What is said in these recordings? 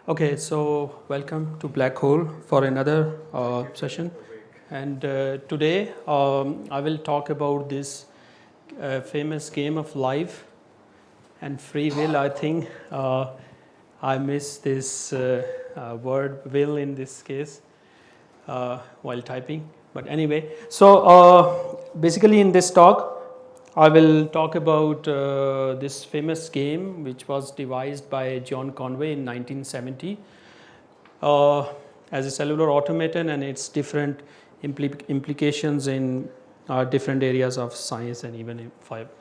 Okay, so welcome to Black Hole for another session. And today I will talk about this famous game of life and free will. I think I miss this word will in this case while typing. But anyway, so basically in this talk, I will talk about this famous game which was devised by John Conway in 1970 uh, as a cellular automaton and its different implications in different areas of science and even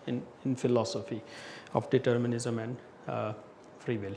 in philosophy of determinism and free will.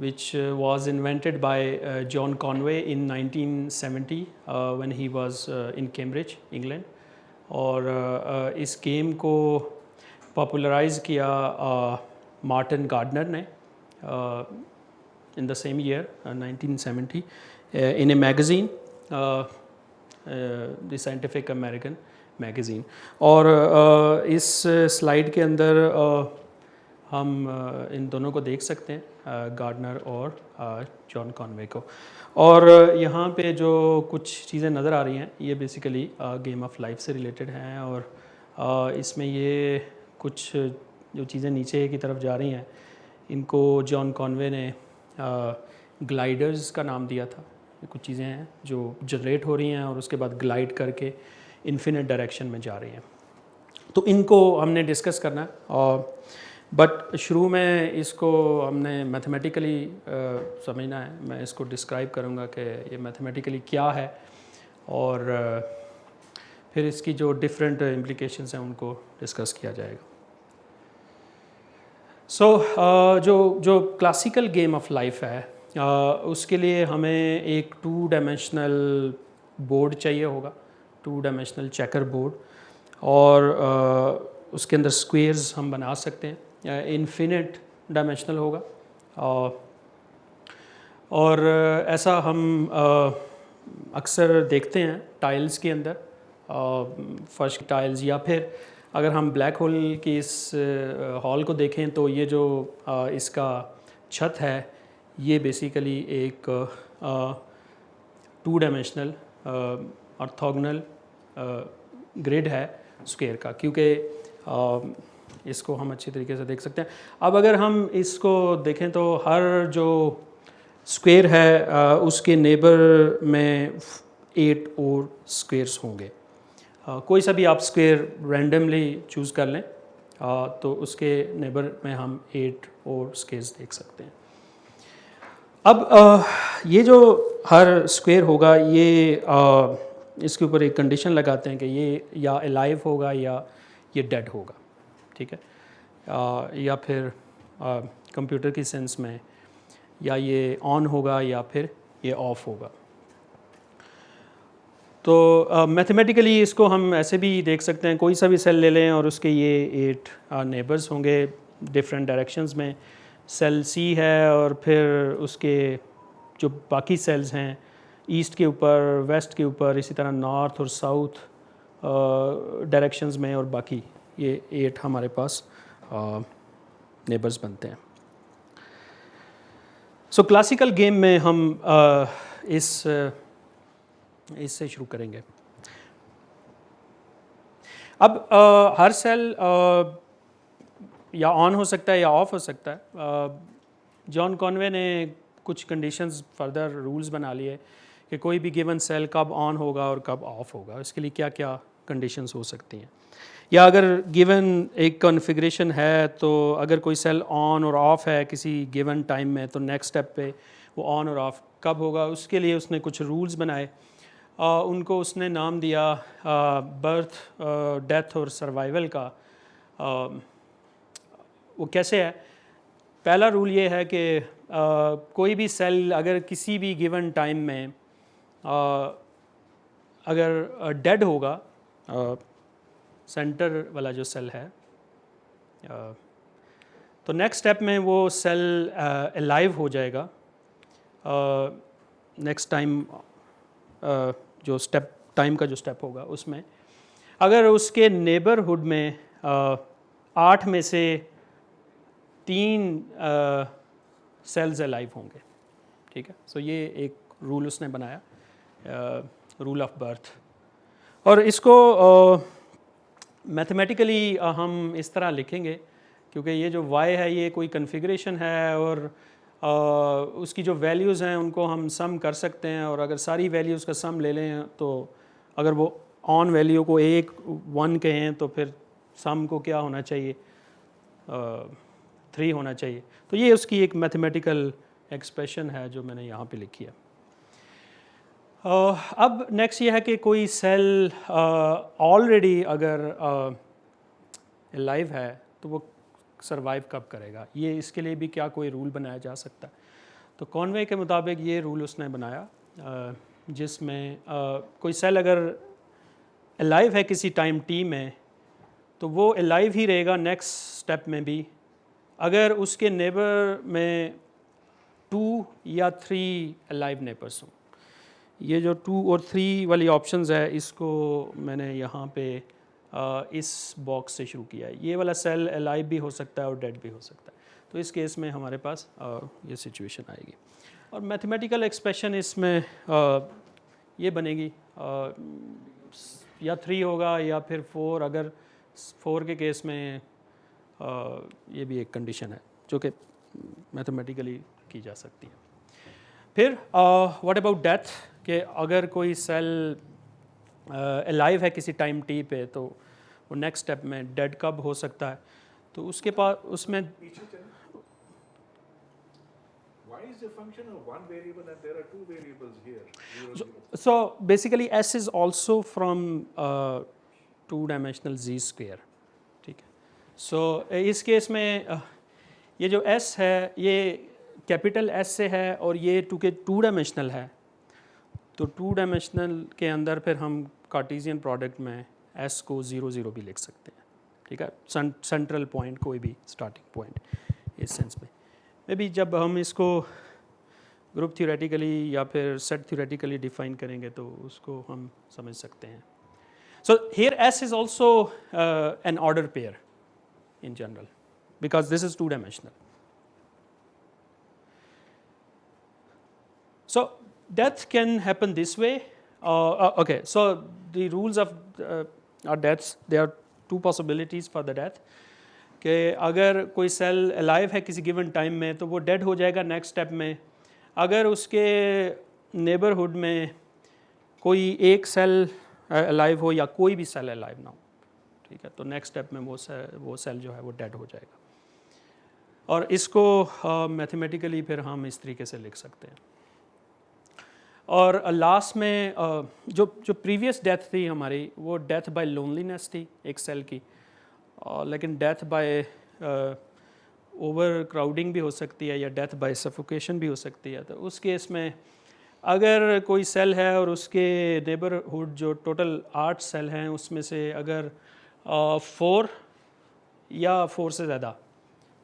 which was invented by John Conway in 1970 when he was in Cambridge, England. اور اس game کو popularise کیا Martin gardener نے in the same year 1970 in a magazine, the Scientific American magazine. اور اس slide کے اندر ہم ان دونوں کو دیکھ سکتے ہیں, گارڈنر اور جان کانوے کو. اور یہاں پہ جو کچھ چیزیں نظر آ رہی ہیں یہ بیسیکلی گیم آف لائف سے ریلیٹڈ ہیں. اور اس میں یہ کچھ جو چیزیں نیچے کی طرف جا رہی ہیں ان کو جان کانوے نے گلائڈرز کا نام دیا تھا. کچھ چیزیں ہیں جو جنریٹ ہو رہی ہیں اور اس کے بعد گلائڈ کر کے انفینٹ ڈائریکشن میں جا رہی ہیں. تو ان کو ہم نے ڈسکس کرنا ہے. بٹ شروع میں اس کو ہم نے میتھمیٹیکلی سمجھنا ہے. میں اس کو ڈسکرائب کروں گا کہ یہ میتھمیٹیکلی کیا ہے اور پھر اس کی جو ڈفرینٹ امپلیکیشنز ہیں ان کو ڈسکس کیا جائے گا. سو جو کلاسیکل گیم آف لائف ہے اس کے لیے ہمیں ایک 2 ڈائمینشنل بورڈ چاہیے ہوگا, 2 ڈائمینشنل چیکر بورڈ. اور اس کے اندر سکویئرز ہم بنا سکتے ہیں. انفینٹ ڈائمینشنل ہوگا اور ایسا ہم اکثر دیکھتے ہیں ٹائلز کے اندر, فرش کی ٹائلز. یا پھر اگر ہم بلیک ہول کی اس ہال کو دیکھیں تو یہ جو اس کا چھت ہے یہ بیسیکلی ایک 2 ڈائمینشنل آرتھوگنل گریڈ ہے اسکوئر کا, کیونکہ اس کو ہم اچھی طریقے سے دیکھ سکتے ہیں. اب اگر ہم اس کو دیکھیں تو ہر جو اسکوئر ہے اس کے نیبر میں 8 اور اسکوئرس ہوں گے. کوئی سا بھی آپ اسکوئر رینڈملی چوز کر لیں تو اس کے نیبر میں ہم 8 اور اسکوئرس دیکھ سکتے ہیں. اب یہ جو ہر اسکوئر ہوگا یہ اس کے اوپر ایک کنڈیشن لگاتے ہیں کہ یہ یا الائیو ہوگا یا یہ ڈیڈ ہوگا, ٹھیک ہے, یا پھر کمپیوٹر کی سینس میں یا یہ آن ہوگا یا پھر یہ آف ہوگا. تو میتھمیٹیکلی اس کو ہم ایسے بھی دیکھ سکتے ہیں, کوئی سا بھی سیل لے لیں اور اس کے یہ 8 نیبرز ہوں گے ڈفرینٹ ڈائریکشنز میں. سیل سی ہے اور پھر اس کے جو باقی سیلز ہیں ایسٹ کے اوپر, ویسٹ کے اوپر, اسی طرح نارتھ اور ساؤتھ ڈائریکشنز میں, اور باقی یہ 8 ہمارے پاس نیبرز بنتے ہیں. سو کلاسیکل گیم میں ہم اس سے شروع کریں گے. اب ہر سیل یا آن ہو سکتا ہے یا آف ہو سکتا ہے. جان کانوے نے کچھ کنڈیشنز فردر رولز بنا لیے کہ کوئی بھی گیون سیل کب آن ہوگا اور کب آف ہوگا, اس کے لیے کیا کیا کنڈیشنز ہو سکتی ہیں. یا اگر گیون ایک کنفیگریشن ہے تو اگر کوئی سیل آن اور آف ہے کسی گیون ٹائم میں تو نیکسٹ اسٹیپ پہ وہ آن اور آف کب ہوگا, اس کے لیے اس نے کچھ رولز بنائے. ان کو اس نے نام دیا برتھ, ڈیتھ اور سروائیول کا. وہ کیسے ہے؟ پہلا رول یہ ہے کہ کوئی بھی سیل اگر کسی بھی گیون ٹائم میں اگر ڈیڈ ہوگا, سینٹر والا جو سیل ہے, تو نیکسٹ اسٹیپ میں وہ سیل الائیو ہو جائے گا نیکسٹ ٹائم جو اسٹیپ ٹائم کا جو اسٹیپ ہوگا اس میں اگر اس کے نیبرہڈ میں 8 میں سے 3 سیلز الائیو ہوں گے. ٹھیک ہے. سو یہ ایک رول اس نے بنایا, رول آف برتھ. اور اس کو میتھمیٹیکلی ہم اس طرح لکھیں گے کیونکہ یہ جو وائی ہے یہ کوئی کنفیگریشن ہے اور اس کی جو ویلیوز ہیں ان کو ہم سم کر سکتے ہیں, اور اگر ساری ویلیوز کا سم لے لیں تو اگر وہ آن ویلیو کو 1 کہیں تو پھر سم کو کیا ہونا چاہیے, 3 ہونا چاہیے. تو یہ اس کی ایک میتھمیٹیکل ایکسپریشن ہے جو میں نے یہاں پہ لکھی ہے. اب نیکسٹ یہ ہے کہ کوئی سیل آلریڈی اگر لائیو ہے تو وہ سروائیو کب کرے گا, یہ اس کے لیے بھی کیا کوئی رول بنایا جا سکتا ہے. تو کانوے کے مطابق یہ رول اس نے بنایا جس میں کوئی سیل اگر الائیو ہے کسی ٹائم ٹی میں تو وہ الائیو ہی رہے گا نیکسٹ اسٹیپ میں بھی اگر اس کے نیبر میں 2 یا 3 الائیو نیبرس ہوں. یہ جو 2 اور 3 والی آپشنز ہے اس کو میں نے یہاں پہ اس باکس سے شروع کیا ہے. یہ والا سیل الائیو بھی ہو سکتا ہے اور ڈیڈ بھی ہو سکتا ہے. تو اس کیس میں ہمارے پاس یہ سچویشن آئے گی, اور میتھمیٹیکل ایکسپریشن اس میں یہ بنے گی یا 3 ہوگا یا پھر 4. اگر 4 کے کیس میں یہ بھی ایک کنڈیشن ہے جو کہ میتھمیٹیکلی کی جا سکتی ہے. پھر واٹ اباؤٹ ڈیتھ, کہ اگر کوئی سیل الائیو ہے کسی ٹائم ٹی پہ تو وہ نیکسٹ اسٹیپ میں ڈیڈ کب ہو سکتا ہے. تو اس کے پاس اس میں so basically S is also from 2-dimensional Z square. ٹھیک ہے. سو اس کیس میں یہ جو S ہے یہ کیپیٹل ایس سے ہے اور یہ چونکہ 2 ڈائمینشنل ہے تو 2 ڈائمینشنل کے اندر پھر ہم کارٹیزین پروڈکٹ میں ایس کو 0 0 بھی لکھ سکتے ہیں. ٹھیک ہے. سینٹرل پوائنٹ کوئی بھی اسٹارٹنگ پوائنٹ اس سینس میں بھی جب ہم اس کو گروپ تھیوریٹیکلی یا پھر سیٹ تھیوریٹیکلی ڈیفائن کریں گے تو اس کو ہم سمجھ سکتے ہیں. So here s is also an order pair in general because this is 2-dimensional. So death can happen this way. Okay, so the rules of our deaths, there are 2 possibilities for the death. کہ اگر کوئی cell alive ہے کسی given time میں تو وہ dead ہو جائے گا next step میں اگر اس کے نیبرہڈ میں کوئی ایک سیل الائیو ہو یا کوئی بھی سیل الائیو نہ ہو. ٹھیک ہے. تو نیکسٹ اسٹیپ میں وہ سیل جو ہے وہ ڈیڈ ہو جائے گا, اور اس کو میتھمیٹیکلی پھر ہم اس طریقے سے لکھ سکتے ہیں. اور لاسٹ میں جو پریویس ڈیتھ تھی ہماری وہ ڈیتھ بائی لونلینس تھی ایک سیل کی, لیکن ڈیتھ بائی اوور کراؤڈنگ بھی ہو سکتی ہے یا ڈیتھ بائی سفوکیشن بھی ہو سکتی ہے. تو اس کیس میں اگر کوئی سیل ہے اور اس کے نیبرہڈ جو ٹوٹل 8 سیل ہیں اس میں سے اگر 4 یا 4 سے زیادہ,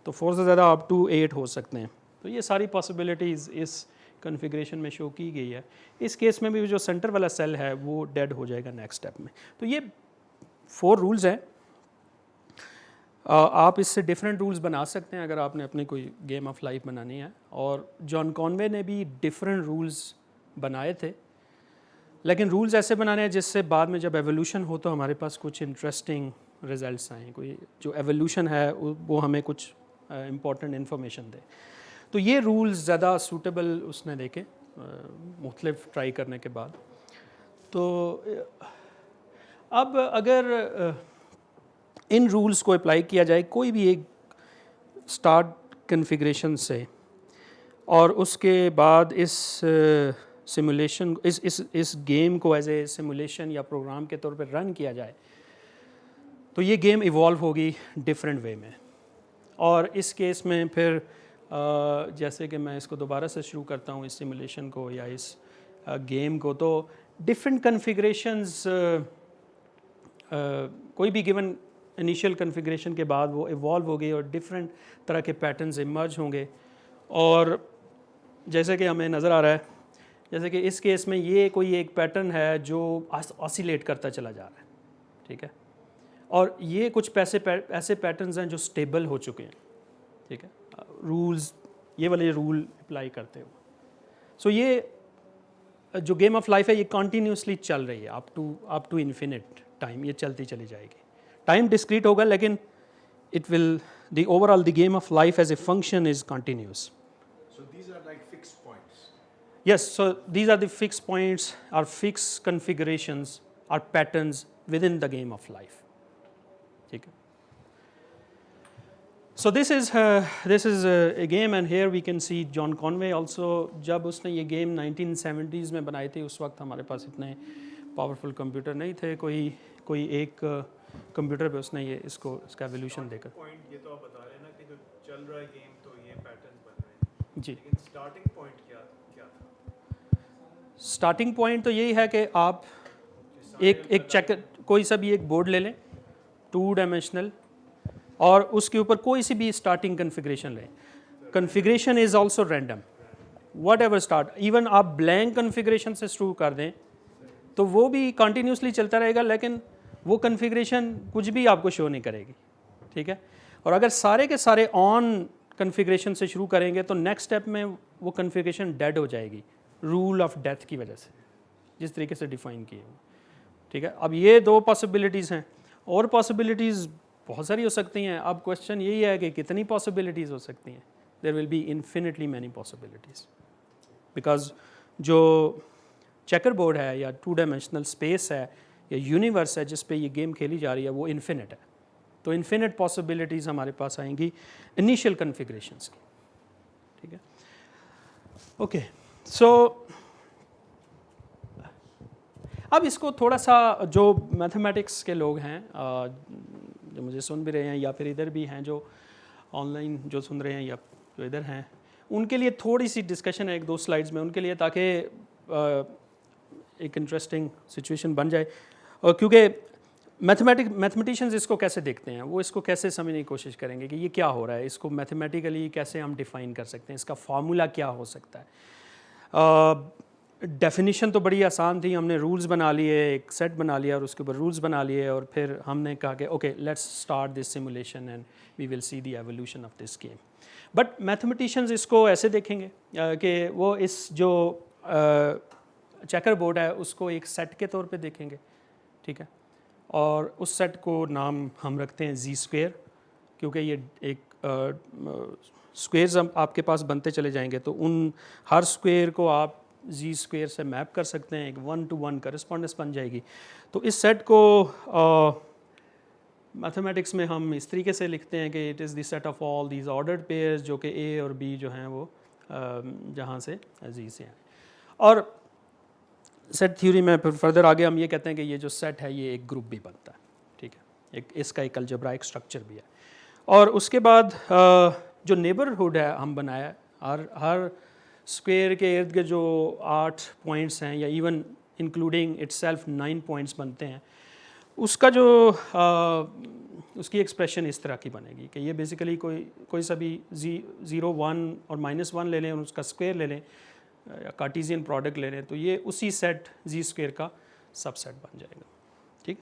تو 4 سے زیادہ اپ ٹو 8 ہو سکتے ہیں. تو یہ ساری پاسبلٹیز اس کنفیگریشن میں شو کی گئی ہے. اس کیس میں بھی جو سینٹر والا سیل ہے وہ ڈیڈ ہو جائے گا نیکسٹ اسٹیپ میں. تو یہ 4 رولز ہیں. آپ اس سے ڈفرینٹ رولز بنا سکتے ہیں اگر آپ نے اپنی کوئی گیم آف لائف بنانی ہے, اور جان کانوے نے بھی ڈفرینٹ رولز بنائے تھے, لیکن رولز ایسے بنانے ہیں جس سے بعد میں جب ایولیوشن ہو تو ہمارے پاس کچھ انٹرسٹنگ ریزلٹس آئیں, کوئی جو ایولیوشن ہے وہ ہمیں کچھ امپورٹنٹ انفارمیشن دے. تو یہ رولز زیادہ سوٹیبل اس نے دیکھے مختلف ٹرائی کرنے کے بعد. تو اب اگر ان رولز کو اپلائی کیا جائے کوئی بھی ایک اسٹارٹ کنفیگریشن سے, اور اس کے بعد اس سیمولیشن اس گیم کو ایز اے سیمولیشن یا پروگرام کے طور پہ رن کیا جائے, تو یہ گیم ایوالو ہوگی ڈفرینٹ وے میں. اور اس کیس میں پھر جیسے کہ میں اس کو دوبارہ سے شروع کرتا ہوں اس سیمولیشن کو یا اس گیم کو, تو ڈفرینٹ کنفیگریشنز کوئی بھی گیون انیشیل کنفیگریشن کے بعد وہ ایوالو ہوگی اور ڈفرینٹ طرح کے پیٹرنز ایمرج ہوں گے. اور جیسے کہ ہمیں نظر آ رہا ہے جیسے کہ اس کیس میں یہ کوئی ایک پیٹرن ہے جو آسیلیٹ کرتا چلا جا رہا ہے, ٹھیک ہے, اور یہ کچھ ایسے پیٹرنز ہیں جو اسٹیبل ہو چکے ہیں, ٹھیک ہے, رولز یہ والے رول اپلائی کرتے ہو. سو یہ جو گیم آف لائف ہے یہ کنٹینیوسلی چل رہی ہے اپ ٹو انفینٹ ٹائم, یہ چلتی چلی جائے گی. ٹائم ڈسکریٹ ہوگا لیکن it will the over all the game of life as a function is continuous. So these are like fixed points. Yes, so these are the fixed points or fixed configurations or patterns within the game of life. ٹھیک ہے. So this is a game and here we can see John Conway also. جب اس نے یہ game 1970s میں بنائی تھی اس وقت ہمارے پاس اتنے پاورفل کمپیوٹر نہیں تھے, کوئی ایک کمپیوٹر پہ اس نے اس کا ایولیوشن دے کر. پوائنٹ یہ تو آپ بتا رہے ہیں نا کہ جو چل رہا ہے گیم تو یہ پیٹرنز بن رہے ہیں, جی, لیکن اسٹارٹنگ پوائنٹ کیا تھا؟ اسٹارٹنگ پوائنٹ تو یہی ہے کہ آپ ایک چیکر کوئی سا بھی ایک بورڈ لے لیں 2 ڈائمینشنل اور اس کے اوپر کوئی سی بھی اسٹارٹنگ کنفیگریشن لیں. Configuration is also random, what ever start, even آپ بلینک کنفیگریشن سے شروع کر دیں تو وہ بھی کنٹینیوسلی چلتا رہے گا لیکن وہ کنفیگریشن کچھ بھی آپ کو شو نہیں کرے گی, ٹھیک ہے. اور اگر سارے کے سارے آن کنفیگریشن سے شروع کریں گے تو نیکسٹ اسٹیپ میں وہ کنفیگریشن ڈیڈ ہو جائے گی رول آف ڈیتھ کی وجہ سے, جس طریقے سے ڈیفائن کیے ہوئے, ٹھیک ہے. اب یہ 2 پاسبلٹیز ہیں, اور پاسبلٹیز بہت ساری ہو سکتی ہیں. اب کوشچن یہی ہے کہ کتنی پاسبلٹیز ہو سکتی ہیں. There will be infinitely many possibilities because جو چیکر بورڈ ہے یا 2 ڈائمینشنل اسپیس ہے یا یونیورس ہے جس پہ یہ گیم کھیلی جا رہی ہے وہ انفینٹ ہے. تو انفینٹ پاسبلٹیز ہمارے پاس آئیں گی انیشیل کنفیگریشنس کی, ٹھیک ہے. اوکے, سو اب اس کو تھوڑا سا جو میتھمیٹکس کے لوگ ہیں جو مجھے سن بھی رہے ہیں یا پھر ادھر بھی ہیں جو آن لائن جو سن رہے ہیں یا جو ادھر ہیں, ان کے لیے تھوڑی سی ڈسکشن ہے 1-2 سلائڈز میں ان کے لیے, تاکہ ایک انٹرسٹنگ سچویشن بن جائے. اور کیونکہ میتھمیٹیشینز اس کو کیسے دیکھتے ہیں, وہ اس کو کیسے سمجھنے کی کوشش کریں گے کہ یہ کیا ہو رہا ہے, اس کو میتھمیٹیکلی کیسے ہم ڈیفائن کر سکتے ہیں, اس کا فارمولا کیا ہو سکتا ہے. ڈیفینیشن تو بڑی آسان تھی, ہم نے رولز بنا لیے, ایک سیٹ بنا لیا اور اس کے اوپر رولز بنا لیے اور پھر ہم نے کہا کہ okay let's start this simulation and we will see the evolution of this game. But mathematicians اس کو ایسے دیکھیں گے کہ وہ اس جو چیکر بورڈ ہے اس کو ایک سیٹ کے طور پہ دیکھیں گے, ٹھیک ہے. اور اس سیٹ کو نام ہم رکھتے ہیں زی اسکوئر, کیونکہ یہ ایک اسکوئرز آپ کے پاس بنتے چلے جائیں گے تو ان ہر اسکوئر کو آپ زی اسکوئر سے میپ کر سکتے ہیں, ایک 1-to-1 کرسپونڈنس بن جائے گی. تو اس سیٹ کو میتھمیٹکس میں ہم اس طریقے سے لکھتے ہیں کہ it is the set of all these ordered pairs جو کہ اے اور بی جو ہیں وہ جہاں سے زی سے ہیں. اور سیٹ تھیوری میں پھر فردر آگے ہم یہ کہتے ہیں کہ یہ جو سیٹ ہے یہ ایک گروپ بھی بنتا ہے, ٹھیک ہے, اس کا ایک الجبرائک اسٹرکچر بھی ہے. اور اس کے بعد جو نیبرہڈ ہے ہم بنایا, ہر اسکوئر کے ارد گرد جو 8 پوائنٹس ہیں یا even including it self 9 points بنتے ہیں, اس کا جو اس کی ایکسپریشن اس طرح کی بنے گی کہ یہ بیسیکلی کوئی سا بھی 0, 1 اور -1 لے لیں اور اس کا اسکوئر لے لیں یا کارٹیزین پروڈکٹ لے لیں تو یہ اسی سیٹ زی اسکوئر کا سب سیٹ بن جائے گا, ٹھیک.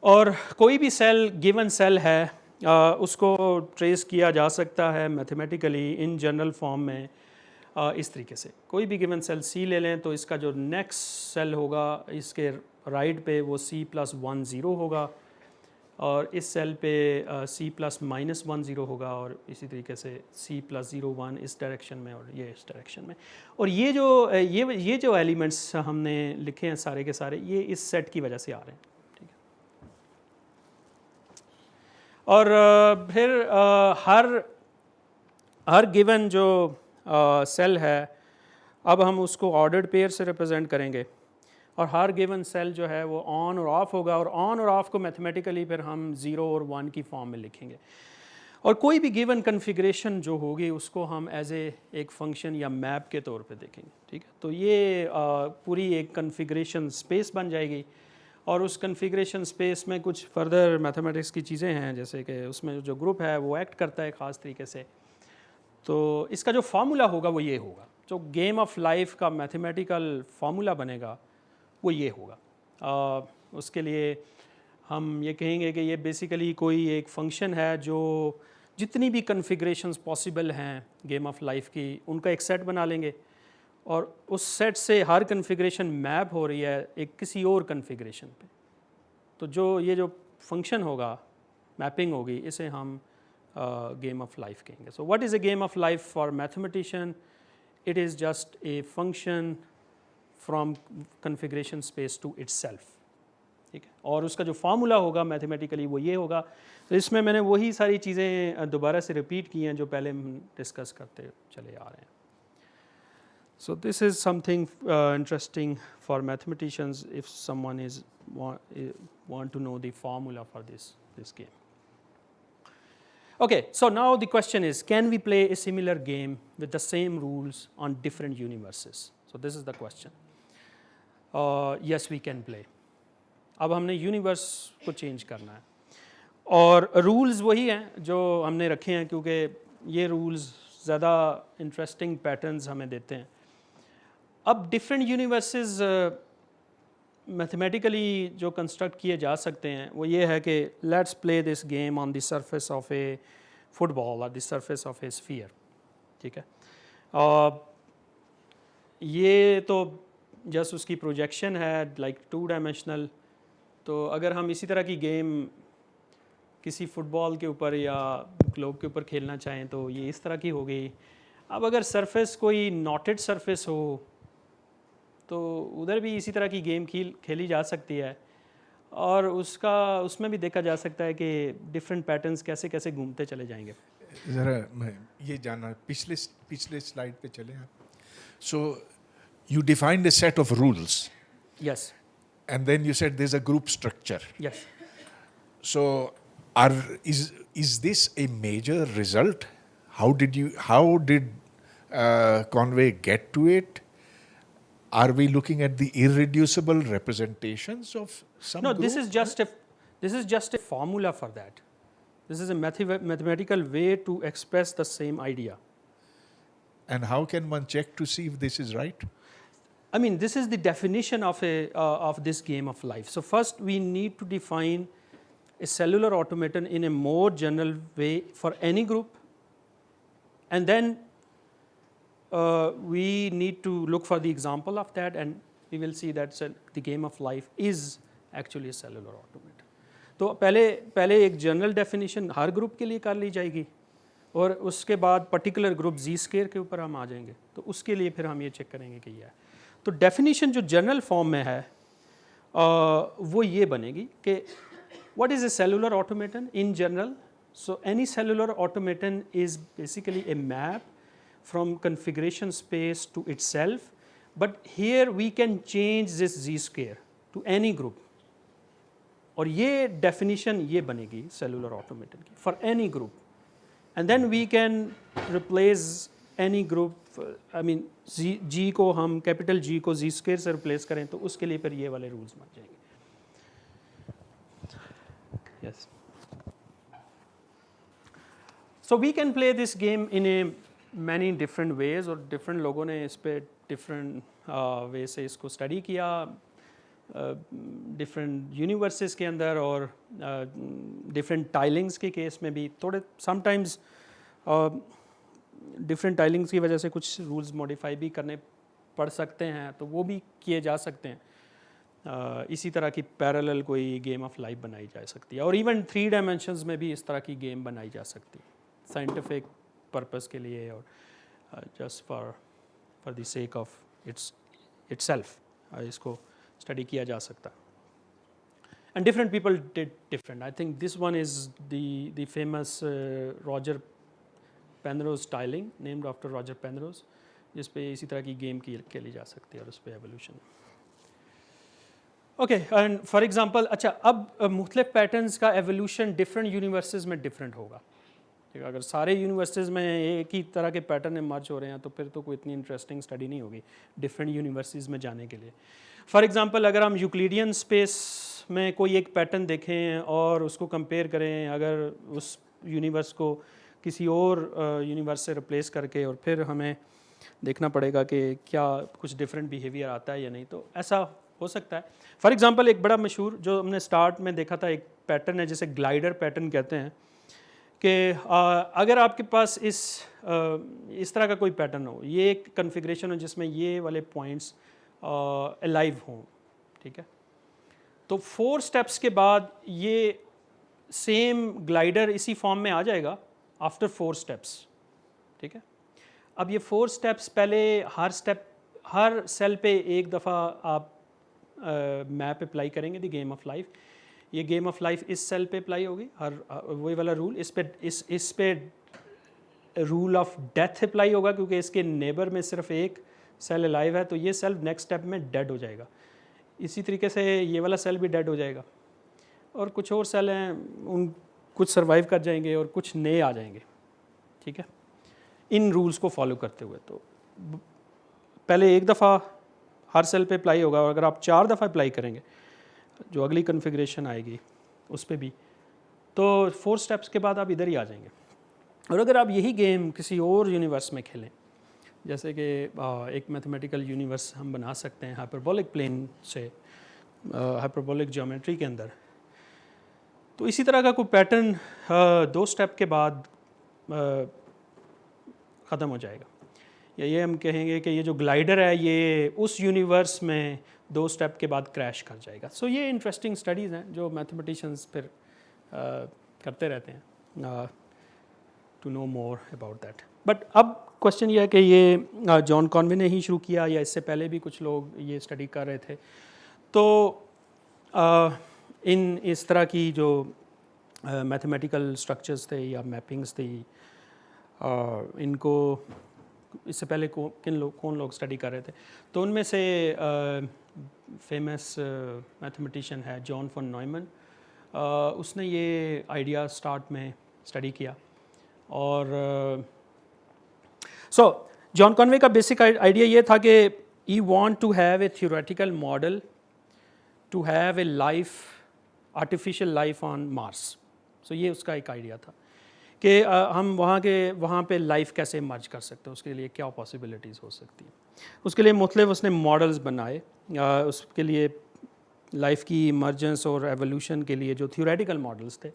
اور کوئی بھی سیل گیون سیل ہے اس کو ٹریس کیا جا سکتا ہے میتھمیٹیکلی ان جنرل فارم میں اس طریقے سے. کوئی بھی گیون سیل سی لے لیں تو اس کا جو نیکسٹ سیل ہوگا اس کے رائٹ پہ وہ C+1 0 ہوگا, اور اس سیل پہ C+-1 0 ہوگا, اور اسی طریقے سے C+0 1 اس ڈائریکشن میں اور یہ اس ڈائریکشن میں. اور یہ جو ایلیمنٹس ہم نے لکھے ہیں سارے کے سارے یہ اس سیٹ کی وجہ سے آ رہے ہیں, ٹھیک ہے. اور پھر ہر گیون جو سیل ہے اب ہم اس کو آرڈرڈ پیئر سے ریپرزینٹ کریں گے, اور ہر گیون سیل جو ہے وہ آن اور آف ہوگا, اور آن اور آف کو میتھمیٹیکلی پھر ہم 0 اور 1 کی فارم میں لکھیں گے. اور کوئی بھی گیون کنفیگریشن جو ہوگی اس کو ہم ایز ایک فنکشن یا میپ کے طور پہ دیکھیں گے, ٹھیک ہے. تو یہ پوری ایک کنفیگریشن اسپیس بن جائے گی, اور اس کنفیگریشن اسپیس میں کچھ فردر میتھمیٹکس کی چیزیں ہیں جیسے کہ اس میں جو گروپ ہے وہ ایکٹ کرتا ہے خاص طریقے سے. تو اس کا جو فارمولا ہوگا وہ یہ ہوگا, جو گیم آف لائف کا میتھمیٹیکل فارمولا بنے گا وہ یہ ہوگا. اس کے لیے ہم یہ کہیں گے کہ یہ بیسیکلی کوئی ایک فنکشن ہے جو جتنی بھی کنفیگریشنز پاسبل ہیں گیم آف لائف کی ان کا ایک سیٹ بنا لیں گے, اور اس سیٹ سے ہر کنفیگریشن میپ ہو رہی ہے ایک کسی اور کنفیگریشن پہ. تو یہ جو فنکشن ہوگا, میپنگ ہوگی, اسے ہم گیم آف لائف کہیں گے. So what is a game of life for mathematician? It is just a function from configuration space to itself. ٹھیک ہے, اور اس کا جو فارمولا ہوگا میتھمیٹیکلی وہ یہ ہوگا. تو اس میں نے وہی ساری چیزیں دوبارہ سے ریپیٹ کی ہیں جو پہلے ہم ڈسکس کرتے چلے آ رہے ہیں. So this is something interesting for mathematicians if someone want to know the formula for this game. Okay, so now the question is, can we play a similar game with the same rules on different universes? So this is the question. Yes, we can play. اب ہم نے universe کو change کرنا ہے اور rules وہی ہیں جو ہم نے رکھے ہیں, کیونکہ یہ رولز زیادہ انٹرسٹنگ پیٹرنز ہمیں دیتے ہیں. اب ڈفرینٹ یونیورسز میتھمیٹیکلی جو کنسٹرکٹ کیے جا سکتے ہیں وہ یہ ہے کہ let's play this game on the surface of a football اور the surface of a sphere. ٹھیک ہے, یہ تو جسٹ اس کی پروجیکشن ہے لائک 2 ڈائمینشنل. تو اگر ہم اسی طرح کی گیم کسی فٹ بال کے اوپر یا گلوب کے اوپر کھیلنا چاہیں تو یہ اس طرح کی ہو گئی. اب اگر سرفیس کوئی ناٹڈ سرفیس ہو تو ادھر بھی اسی طرح کی گیم کھیلی جا سکتی ہے, اور اس میں بھی دیکھا جا سکتا ہے کہ ڈفرینٹ پیٹرنز کیسے کیسے گھومتے چلے جائیں گے. ذرا میں یہ جاننا, پچھلے سلائڈ پہ چلیں آپ. So you defined a set of rules. Yes. And then you said there's a group structure. Yes. So is this a major result? How did Conway get to it? Are we looking at the irreducible representations of some No, group? this is just a formula for that. This is a mathematical way to express the same idea. And how can one check to see if this is right? I mean, this is the definition of this game of life. So first we need to define a cellular automaton in a more general way for any group, and then we need to look for the example of that, and we will see that the game of life is actually a cellular automaton. تو پہلے ایک general definition ہر group کے لیے کر لی جائے گی, اور اس کے بعد پرٹیکولر گروپ زی اسکیئر کے اوپر ہم آ جائیں گے. تو اس کے لیے پھر ہم یہ چیک کریں گے کہ یہ ہے. تو ڈیفینیشن جو جنرل فارم میں ہے وہ یہ بنے گی کہ what is a cellular automaton in general. So any cellular automaton is basically a map from configuration space to itself, but here we can change this Z square to any group. اور یہ definition یہ بنے گی cellular automaton کی for any group, and then we can replace any group. I mean G کو ہم capital جی کو زی square سے ریپلیس کریں تو اس کے لیے پھر یہ والے رولز بن جائیں گے. Yes. So we can play this game in a many different ways, اور ڈفرینٹ لوگوں نے اس پہ ڈفرینٹ وے سے اس کو اسٹڈی کیا ڈفرینٹ یونیورسز کے اندر, اور ڈفرینٹ ٹائلنگس کے کیس میں بھی تھوڑے سم ٹائمز ڈفرینٹ ٹائلنگس کی وجہ سے کچھ رولز موڈیفائی بھی کرنے پڑ سکتے ہیں, تو وہ بھی کیے جا سکتے ہیں. اسی طرح کی پیرالل کوئی گیم آف لائف بنائی جا سکتی ہے, اور ایون 3 ڈائمینشنز میں بھی اس طرح کی گیم بنائی جا سکتی ہے سائنٹیفک پرپز کے لیے, اور just for the sake of itself اس کو اسٹڈی کیا جا سکتا. And different people did different. I think this one is the famous Roger Penrose tiling, named after Roger Penrose, جس پہ اسی طرح کی گیم کھیلی جا سکتی ہے, اور اس پہ evolution. Okay, and for example اچھا اب مختلف پیٹرنس کا ایولیوشن ڈفرینٹ یونیورسز میں ڈفرینٹ ہوگا. اگر سارے یونیورسز میں ایک ہی طرح کے پیٹرن مرج ہو رہے ہیں تو پھر تو کوئی اتنی انٹرسٹنگ اسٹڈی نہیں ہوگی ڈفرینٹ یونیورسز میں جانے کے لیے. فار ایگزامپل اگر ہم یوکلیڈین اسپیس میں کوئی ایک پیٹرن دیکھیں اور اس کو کمپیئر کریں, اگر اس یونیورس کو کسی اور یونیورس سے ریپلیس کر کے, اور پھر ہمیں دیکھنا پڑے گا کہ کیا کچھ ڈفرینٹ بیہیویئر آتا ہے یا نہیں. تو ایسا ہو سکتا ہے. فار ایگزامپل ایک بڑا مشہور جو ہم نے اسٹارٹ میں دیکھا تھا ایک پیٹرن ہے جسے گلائڈر پیٹرن کہتے ہیں, کہ اگر آپ کے پاس اس طرح کا کوئی پیٹرن ہو, یہ ایک کنفیگریشن ہو جس میں یہ والے پوائنٹس الائیو ہوں, ٹھیک ہے, تو 4 اسٹیپس کے بعد یہ سیم گلائڈر اسی فارم میں آ جائے گا آفٹر 4 اسٹیپس, ٹھیک ہے. اب یہ 4 اسٹیپس پہلے ہر سیل پہ ایک دفعہ آپ میپ اپلائی کریں گے, دی گیم آف لائف. یہ گیم آف لائف اس سیل پہ اپلائی ہوگی, ہر وہی والا رول. اس پہ رول آف ڈیتھ اپلائی ہوگا کیونکہ اس کے نیبر میں صرف ایک سیل الائیو ہے, تو یہ سیل نیکسٹ اسٹیپ میں ڈیڈ ہو جائے گا. اسی طریقے سے یہ والا سیل بھی ڈیڈ ہو جائے گا, اور کچھ اور سیل ہیں ان کچھ سروائیو کر جائیں گے اور کچھ نئے آ جائیں گے, ٹھیک ہے, ان رولز کو فالو کرتے ہوئے. تو پہلے ایک دفعہ ہر سیل پہ اپلائی ہوگا, اور اگر آپ 4 دفعہ اپلائی کریں گے جو اگلی کنفیگریشن آئے گی اس پہ بھی, تو 4 اسٹیپس کے بعد آپ ادھر ہی آ جائیں گے. اور اگر آپ یہی گیم کسی اور یونیورس میں کھیلیں, جیسے کہ ایک میتھمیٹیکل یونیورس ہم بنا سکتے ہیں ہائپربولک پلین سے, ہائپربولک جیومیٹری کے اندر, تو اسی طرح کا کوئی پیٹرن 2 اسٹیپ کے بعد ختم ہو جائے گا. یا یہ ہم کہیں گے کہ یہ جو گلائڈر ہے یہ اس یونیورس میں 2 اسٹیپ کے بعد کریش کر جائے گا. سو یہ انٹرسٹنگ اسٹڈیز ہیں جو میتھمیٹیشینس پھر کرتے رہتے ہیں to know more about that. But اب کوشچن یہ ہے کہ یہ جان کانوے نے ہی شروع کیا یا اس سے پہلے بھی کچھ لوگ یہ اسٹڈی کر رہے تھے. تو اس طرح کی جو میتھمیٹیکل اسٹرکچرز تھے یا میپنگز تھی, ان کو اس سے پہلے کون لوگ اسٹڈی کر رہے تھے. تو ان میں سے فیمس میتھمیٹیشین ہے جان فون نوئمن. اس نے یہ آئیڈیا اسٹارٹ میں اسٹڈی کیا, اور سو جان کانوے کا بیسک آئیڈیا یہ تھا کہ he want to have a theoretical model to have a life, artificial life on Mars. So یہ اس کا ایک آئیڈیا تھا کہ ہم وہاں پہ لائف کیسے مرج کر سکتے ہیں, اس کے لیے کیا پاسبلٹیز ہو سکتی ہیں. اس کے لیے مختلف اس نے ماڈلز بنائے. اس کے لیے لائف کی ایمرجنس اور ایولیوشن کے لیے جو تھیوریٹیکل ماڈلز تھے,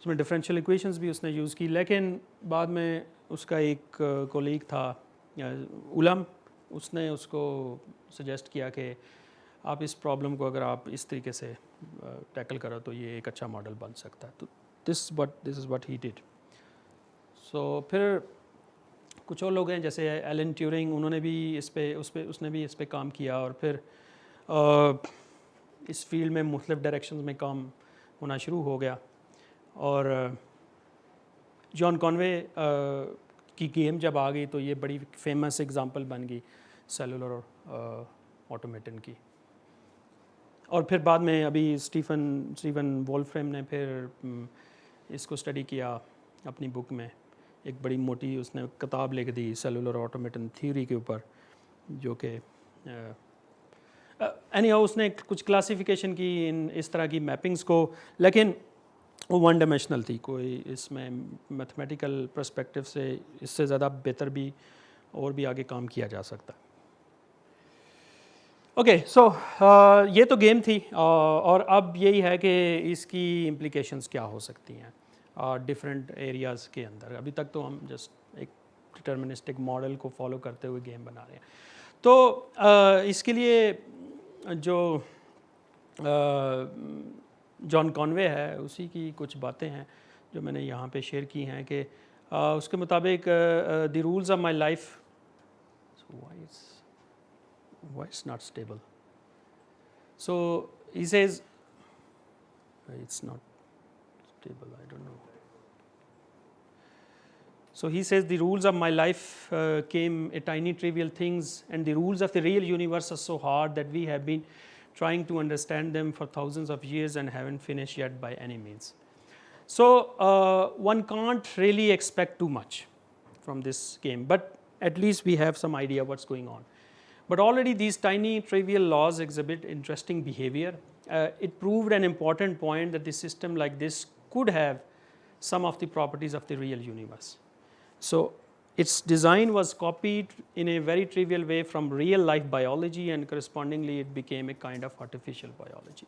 اس میں ڈفرینشیل ایکویشنز بھی اس نے یوز کی. لیکن بعد میں اس کا ایک کولیگ تھا علم, اس نے اس کو سجیسٹ کیا کہ آپ اس پرابلم کو اگر آپ اس طریقے سے ٹیکل کرو تو یہ ایک اچھا ماڈل بن سکتا ہے. تو دس از واٹ ہی ڈیڈ. سو پھر کچھ اور لوگ ہیں جیسے ایلن ٹیورنگ, انہوں نے بھی اس نے بھی اس پہ کام کیا, اور پھر اس فیلڈ میں مختلف ڈائریکشنز میں کام ہونا شروع ہو گیا. اور جان کانوے کی گیم جب آ گئی تو یہ بڑی فیمس ایگزامپل بن گئی سیلولر آٹومیٹن کی. اور پھر بعد میں ابھی اسٹیون وولفریم نے پھر اس کو اسٹڈی کیا اپنی بک میں, ایک بڑی موٹی اس نے کتاب لکھ دی سیلولر آٹومیٹن تھیوری کے اوپر, جو کہ اس نے کچھ کلاسیفیکیشن کی اس طرح کی میپنگز کو, لیکن وہ 1 ڈائمینشنل تھی. کوئی اس میں میتھمیٹیکل پرسپیکٹو سے اس سے زیادہ بہتر بھی اور بھی آگے کام کیا جا سکتا. اوکے, سو یہ تو گیم تھی, اور اب یہی ہے کہ اس کی امپلیکیشنز کیا ہو سکتی ہیں ڈفرینٹ ایریاز کے اندر. ابھی تک تو ہم جسٹ ایک ڈٹرمنسٹک ماڈل کو فالو کرتے ہوئے گیم بنا رہے ہیں. تو اس کے لیے جو جان کانوے ہے اسی کی کچھ باتیں ہیں جو میں نے یہاں پہ شیئر کی ہیں, کہ اس کے مطابق the rules of my life, why it's not stable, so he says it's not stable, I don't know. So he says the rules of my life came a tiny trivial things, and the rules of the real universe are so hard that we have been trying to understand them for thousands of years and haven't finished yet by any means. So one can't really expect too much from this game, but at least we have some idea what's going on. But already these tiny trivial laws exhibit interesting behavior. It proved an important point that the system like this could have some of the properties of the real universe. So its design was copied in a very trivial way from real life biology and correspondingly it became a kind of artificial biology.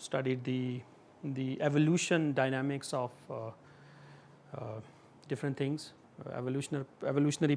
studied the evolution dynamics of different things, evolutionary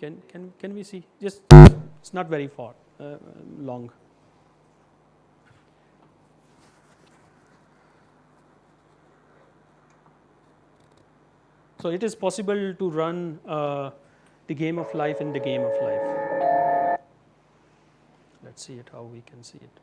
Can we see? Just it's not very far long. So it is possible to run the game of life in the game of life. Let's see it, how we can see it.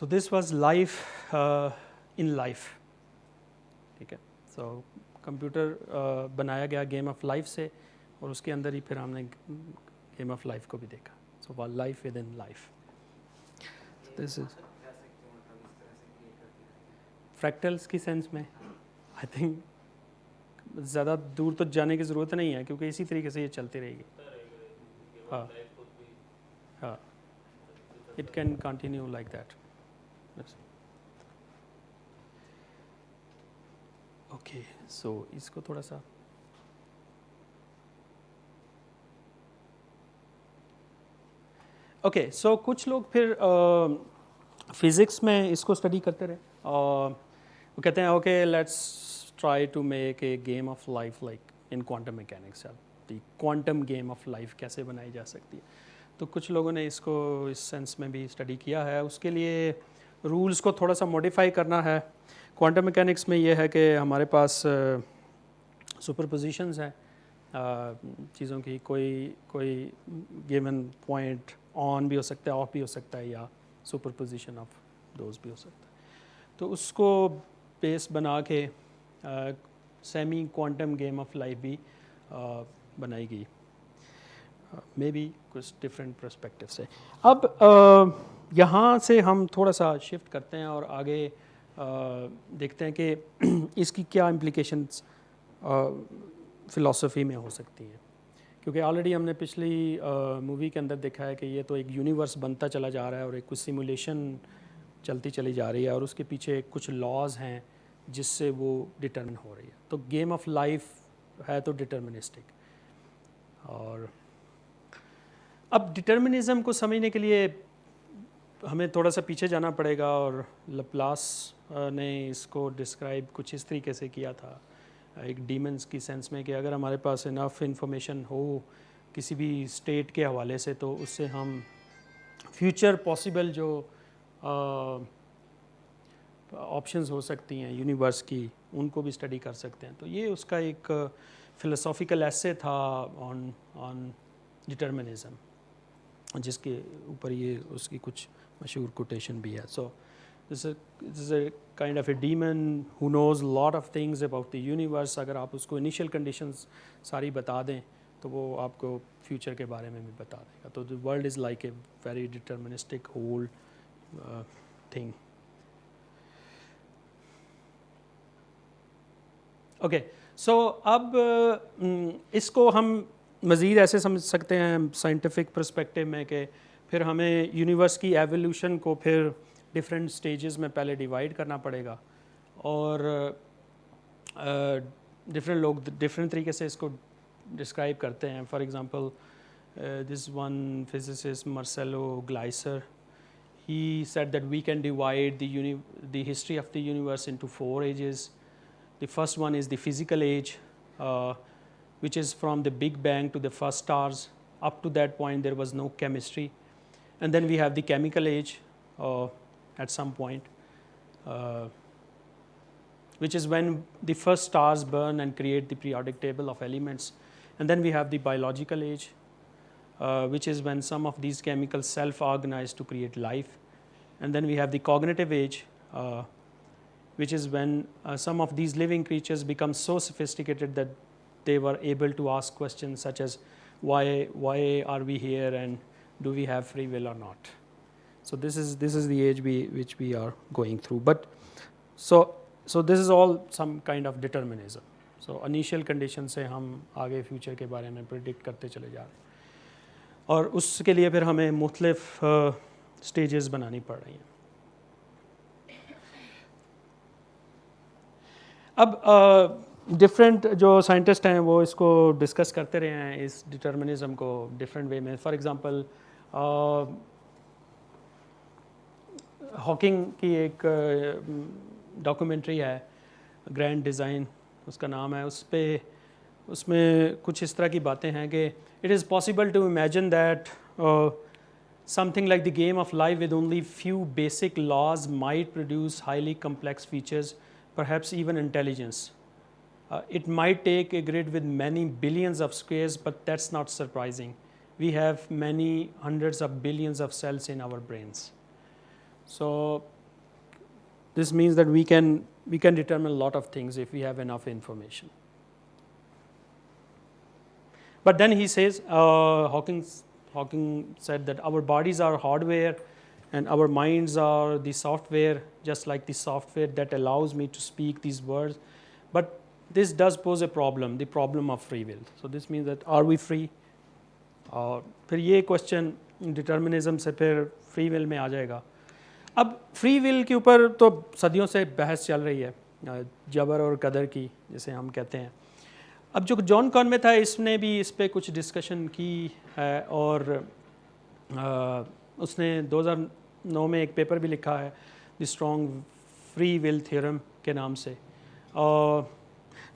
So this was life in life. ٹھیک ہے. سو computer بنایا گیا game of life سے, اور اس کے اندر ہی پھر ہم نے گیم آف لائف کو بھی دیکھا. So life within life. This is fractals کی سینس میں آئی تھنک زیادہ دور تو جانے کی ضرورت نہیں ہے, کیونکہ اسی طریقے سے یہ چلتی رہے گی. ہاں ہاں, it can continue like that. Okay, so اس کو تھوڑا سا اوکے. سو کچھ لوگ پھر فزکس میں اس کو اسٹڈی کرتے رہے, اور وہ کہتے ہیں okay let's try to make a game of life like in quantum mechanics. The quantum game of life کیسے بنائی جا سکتی ہے. تو کچھ لوگوں نے اس کو اس سینس میں بھی اسٹڈی کیا ہے. اس کے لیے رولز کو تھوڑا سا موڈیفائی کرنا ہے. کوانٹم میکینکس میں یہ ہے کہ ہمارے پاس سپر پوزیشنز ہیں چیزوں کی. کوئی گیون پوائنٹ آن بھی ہو سکتا ہے, آف بھی ہو سکتا ہے, یا سپر پوزیشن آف دوز بھی ہو سکتا ہے. تو اس کو بیس بنا کے semi quantum game of life بھی بنائی گئی, مے بی کچھ ڈفرینٹ پرسپیکٹو سے. اب یہاں سے ہم تھوڑا سا شفٹ کرتے ہیں اور آگے دیکھتے ہیں کہ اس کی کیا امپلیکیشنس فلاسفی میں ہو سکتی ہیں. کیونکہ آلریڈی ہم نے پچھلی مووی کے اندر دیکھا ہے کہ یہ تو ایک یونیورس بنتا چلا جا رہا ہے, اور ایک کچھ سیمولیشن چلتی چلی جا رہی ہے, اور اس کے پیچھے کچھ لاز ہیں جس سے وہ ڈٹرمن ہو رہی ہے. تو گیم آف لائف ہے تو ڈٹرمنسٹک. اور اب ڈٹرمنزم کو سمجھنے کے لیے ہمیں تھوڑا سا پیچھے جانا پڑے گا, اور لپلاس نے اس کو ڈسکرائب کچھ اس طریقے سے کیا تھا ایک ڈیمنس کی سینس میں, کہ اگر ہمارے پاس انف انفارمیشن ہو کسی بھی اسٹیٹ کے حوالے سے, تو اس سے ہم فیوچر پاسبل جو آپشنز ہو سکتی ہیں یونیورس کی, ان کو بھی اسٹڈی کر سکتے ہیں. تو یہ اس کا ایک فلسافیکل ایسے تھا آن ڈٹرمنزم, جس کے اوپر یہ اس کی کچھ مشہور کوٹیشن بھی ہے. سو this is a kind of a demon who knows a lot of things about the universe. اگر آپ اس کو انیشیل کنڈیشنز ساری بتا دیں تو وہ آپ کو فیوچر کے بارے میں بھی بتا دے گا. تو the world is like a very deterministic whole thing. Okay, so اب اس کو ہم مزید ایسے سمجھ سکتے ہیں سائنٹیفک پرسپیکٹیو میں, کہ پھر ہمیں یونیورس کی ایولیوشن کو پھر ڈفرینٹ سٹیجز میں پہلے ڈیوائڈ کرنا پڑے گا, اور ڈفرینٹ لوگ ڈفرینٹ طریقے سے اس کو ڈسکرائب کرتے ہیں. For example this one physicist Marcelo Gleiser, he said that we can divide the history of the universe into 4 ages. The first one is the physical age, which is from the Big Bang to the first stars. Up to that point there was no chemistry. And then we have the chemical age at some point, which is when the first stars burn and create the periodic table of elements. And then we have the biological age, which is when some of these chemicals self-organize to create life. And then we have the cognitive age, which is when some of these living creatures become so sophisticated that they were able to ask questions such as why are we here, and do we have free will or not. So this is the age which we are going through. But so this is all some kind of determinism. So initial condition سے ہم آگے future کے بارے میں predict کرتے چلے جا رہے ہیں, اور اس کے لیے پھر ہمیں مختلف سٹیجز بنانی پڑ رہی ہیں. اب ڈفرینٹ جو سائنٹسٹ ہیں وہ اس کو ڈسکس کرتے رہے ہیں اس ڈٹرمنزم کو ڈفرینٹ وے میں. فار ایگزامپل ہاکنگ کی ایک ڈاکومنٹری ہے گرینڈ ڈیزائن اس کا نام ہے. اس میں کچھ اس طرح کی باتیں ہیں کہ it is possible to imagine that something like the game of life with only few basic laws might produce highly complex features, perhaps even intelligence. It might take a grid with many billions of squares, but that's not surprising. We have many hundreds of billions of cells in our brains. So this means that we can determine a lot of things if we have enough information. But then he says, Hawking said that our bodies are hardware and our minds are the software, just like the software that allows me to speak these words. But this does pose a problem, the problem of free will. So this means that are we free? پھر یہ question determinism سے پھر free will میں آ جائے گا. اب free will کے اوپر تو صدیوں سے بحث چل رہی ہے، جبر اور قدر کی جسے ہم کہتے ہیں. اب جو جان کانوے تھا اس نے بھی اس پہ کچھ ڈسکشن کی ہے، اور اس نے 2009 میں ایک پیپر بھی لکھا ہے the strong free will theorem کے نام سے،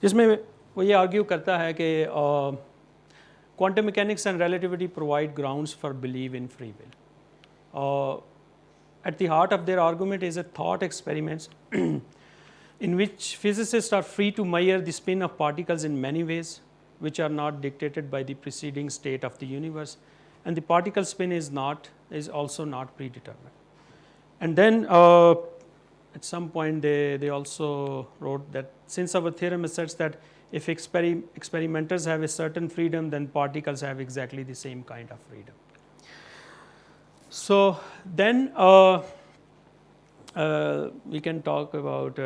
جس میں وہ یہ آرگیو کرتا ہے کہ quantum mechanics and relativity provide grounds for belief in free will. At the heart of their argument is a thought experiment in which physicists are free to measure the spin of particles in many ways which are not dictated by the preceding state of the universe, and the particle spin is also not predetermined. And then at some point they also wrote that since our theorem asserts that if experimenters have a certain freedom, then particles have exactly the same kind of freedom. So then we can talk about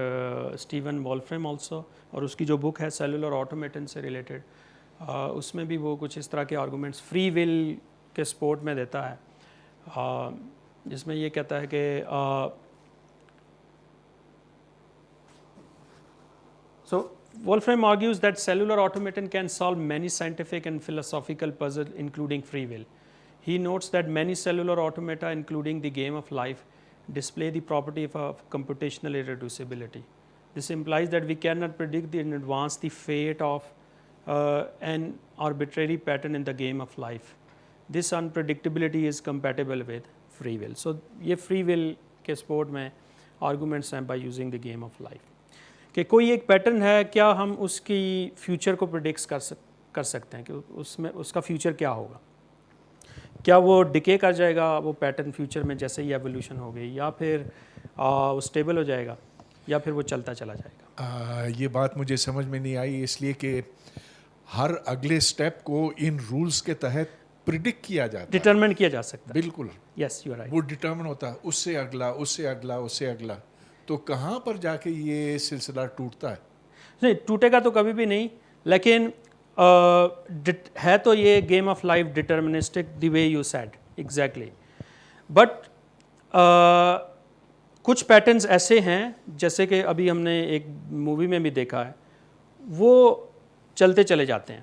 Stephen Wolfram also, اور اس کی جو بک ہے cellular automaton سے related, اس میں بھی وہ کچھ اس طرح کے آرگومنٹس فری ول کے سپورٹ میں دیتا ہے، جس میں یہ کہتا ہے کہ so Wolfram argues that cellular automaton can solve many scientific and philosophical puzzles, including free will. He notes that many cellular automata, including the game of life, display the property of computational irreducibility. This implies that we cannot predict in advance the fate of an arbitrary pattern in the game of life. This unpredictability is compatible with free will. So یہ free will کے support میں arguments ہیں by using the game of life. کہ کوئی ایک pattern ہے، کیا ہم اس کی فیوچر کو پریڈکس کر سکتے ہیں کہ اس میں اس کا فیوچر کیا ہوگا؟ کیا وہ ڈکے کر جائے گا وہ پیٹرن فیوچر میں جیسے ہی ایولیوشن ہو گئی، یا پھر وہ اسٹیبل ہو جائے گا، یا پھر وہ چلتا چلا جائے گا؟ یہ بات مجھے سمجھ میں نہیں آئی، اس لیے کہ ہر اگلے اسٹیپ کو ان رولز کے تحت پریڈکٹ کیا جاتا ہے، ڈٹرمن کیا جا سکتا ہے. بالکل یس یو آر رائٹ. وہ ڈٹرمن ہوتا ہے، اس سے اگلا، اس سے اگلا، اس سے اگلا. تو کہاں پر جا کے یہ سلسلہ ٹوٹتا ہے؟ نہیں ٹوٹے گا تو کبھی بھی نہیں، لیکن ہے تو یہ game of life deterministic the way you said exactly. But کچھ پیٹرنز ایسے ہیں جیسے کہ ابھی ہم نے ایک مووی میں بھی دیکھا ہے، وہ چلتے چلے جاتے ہیں.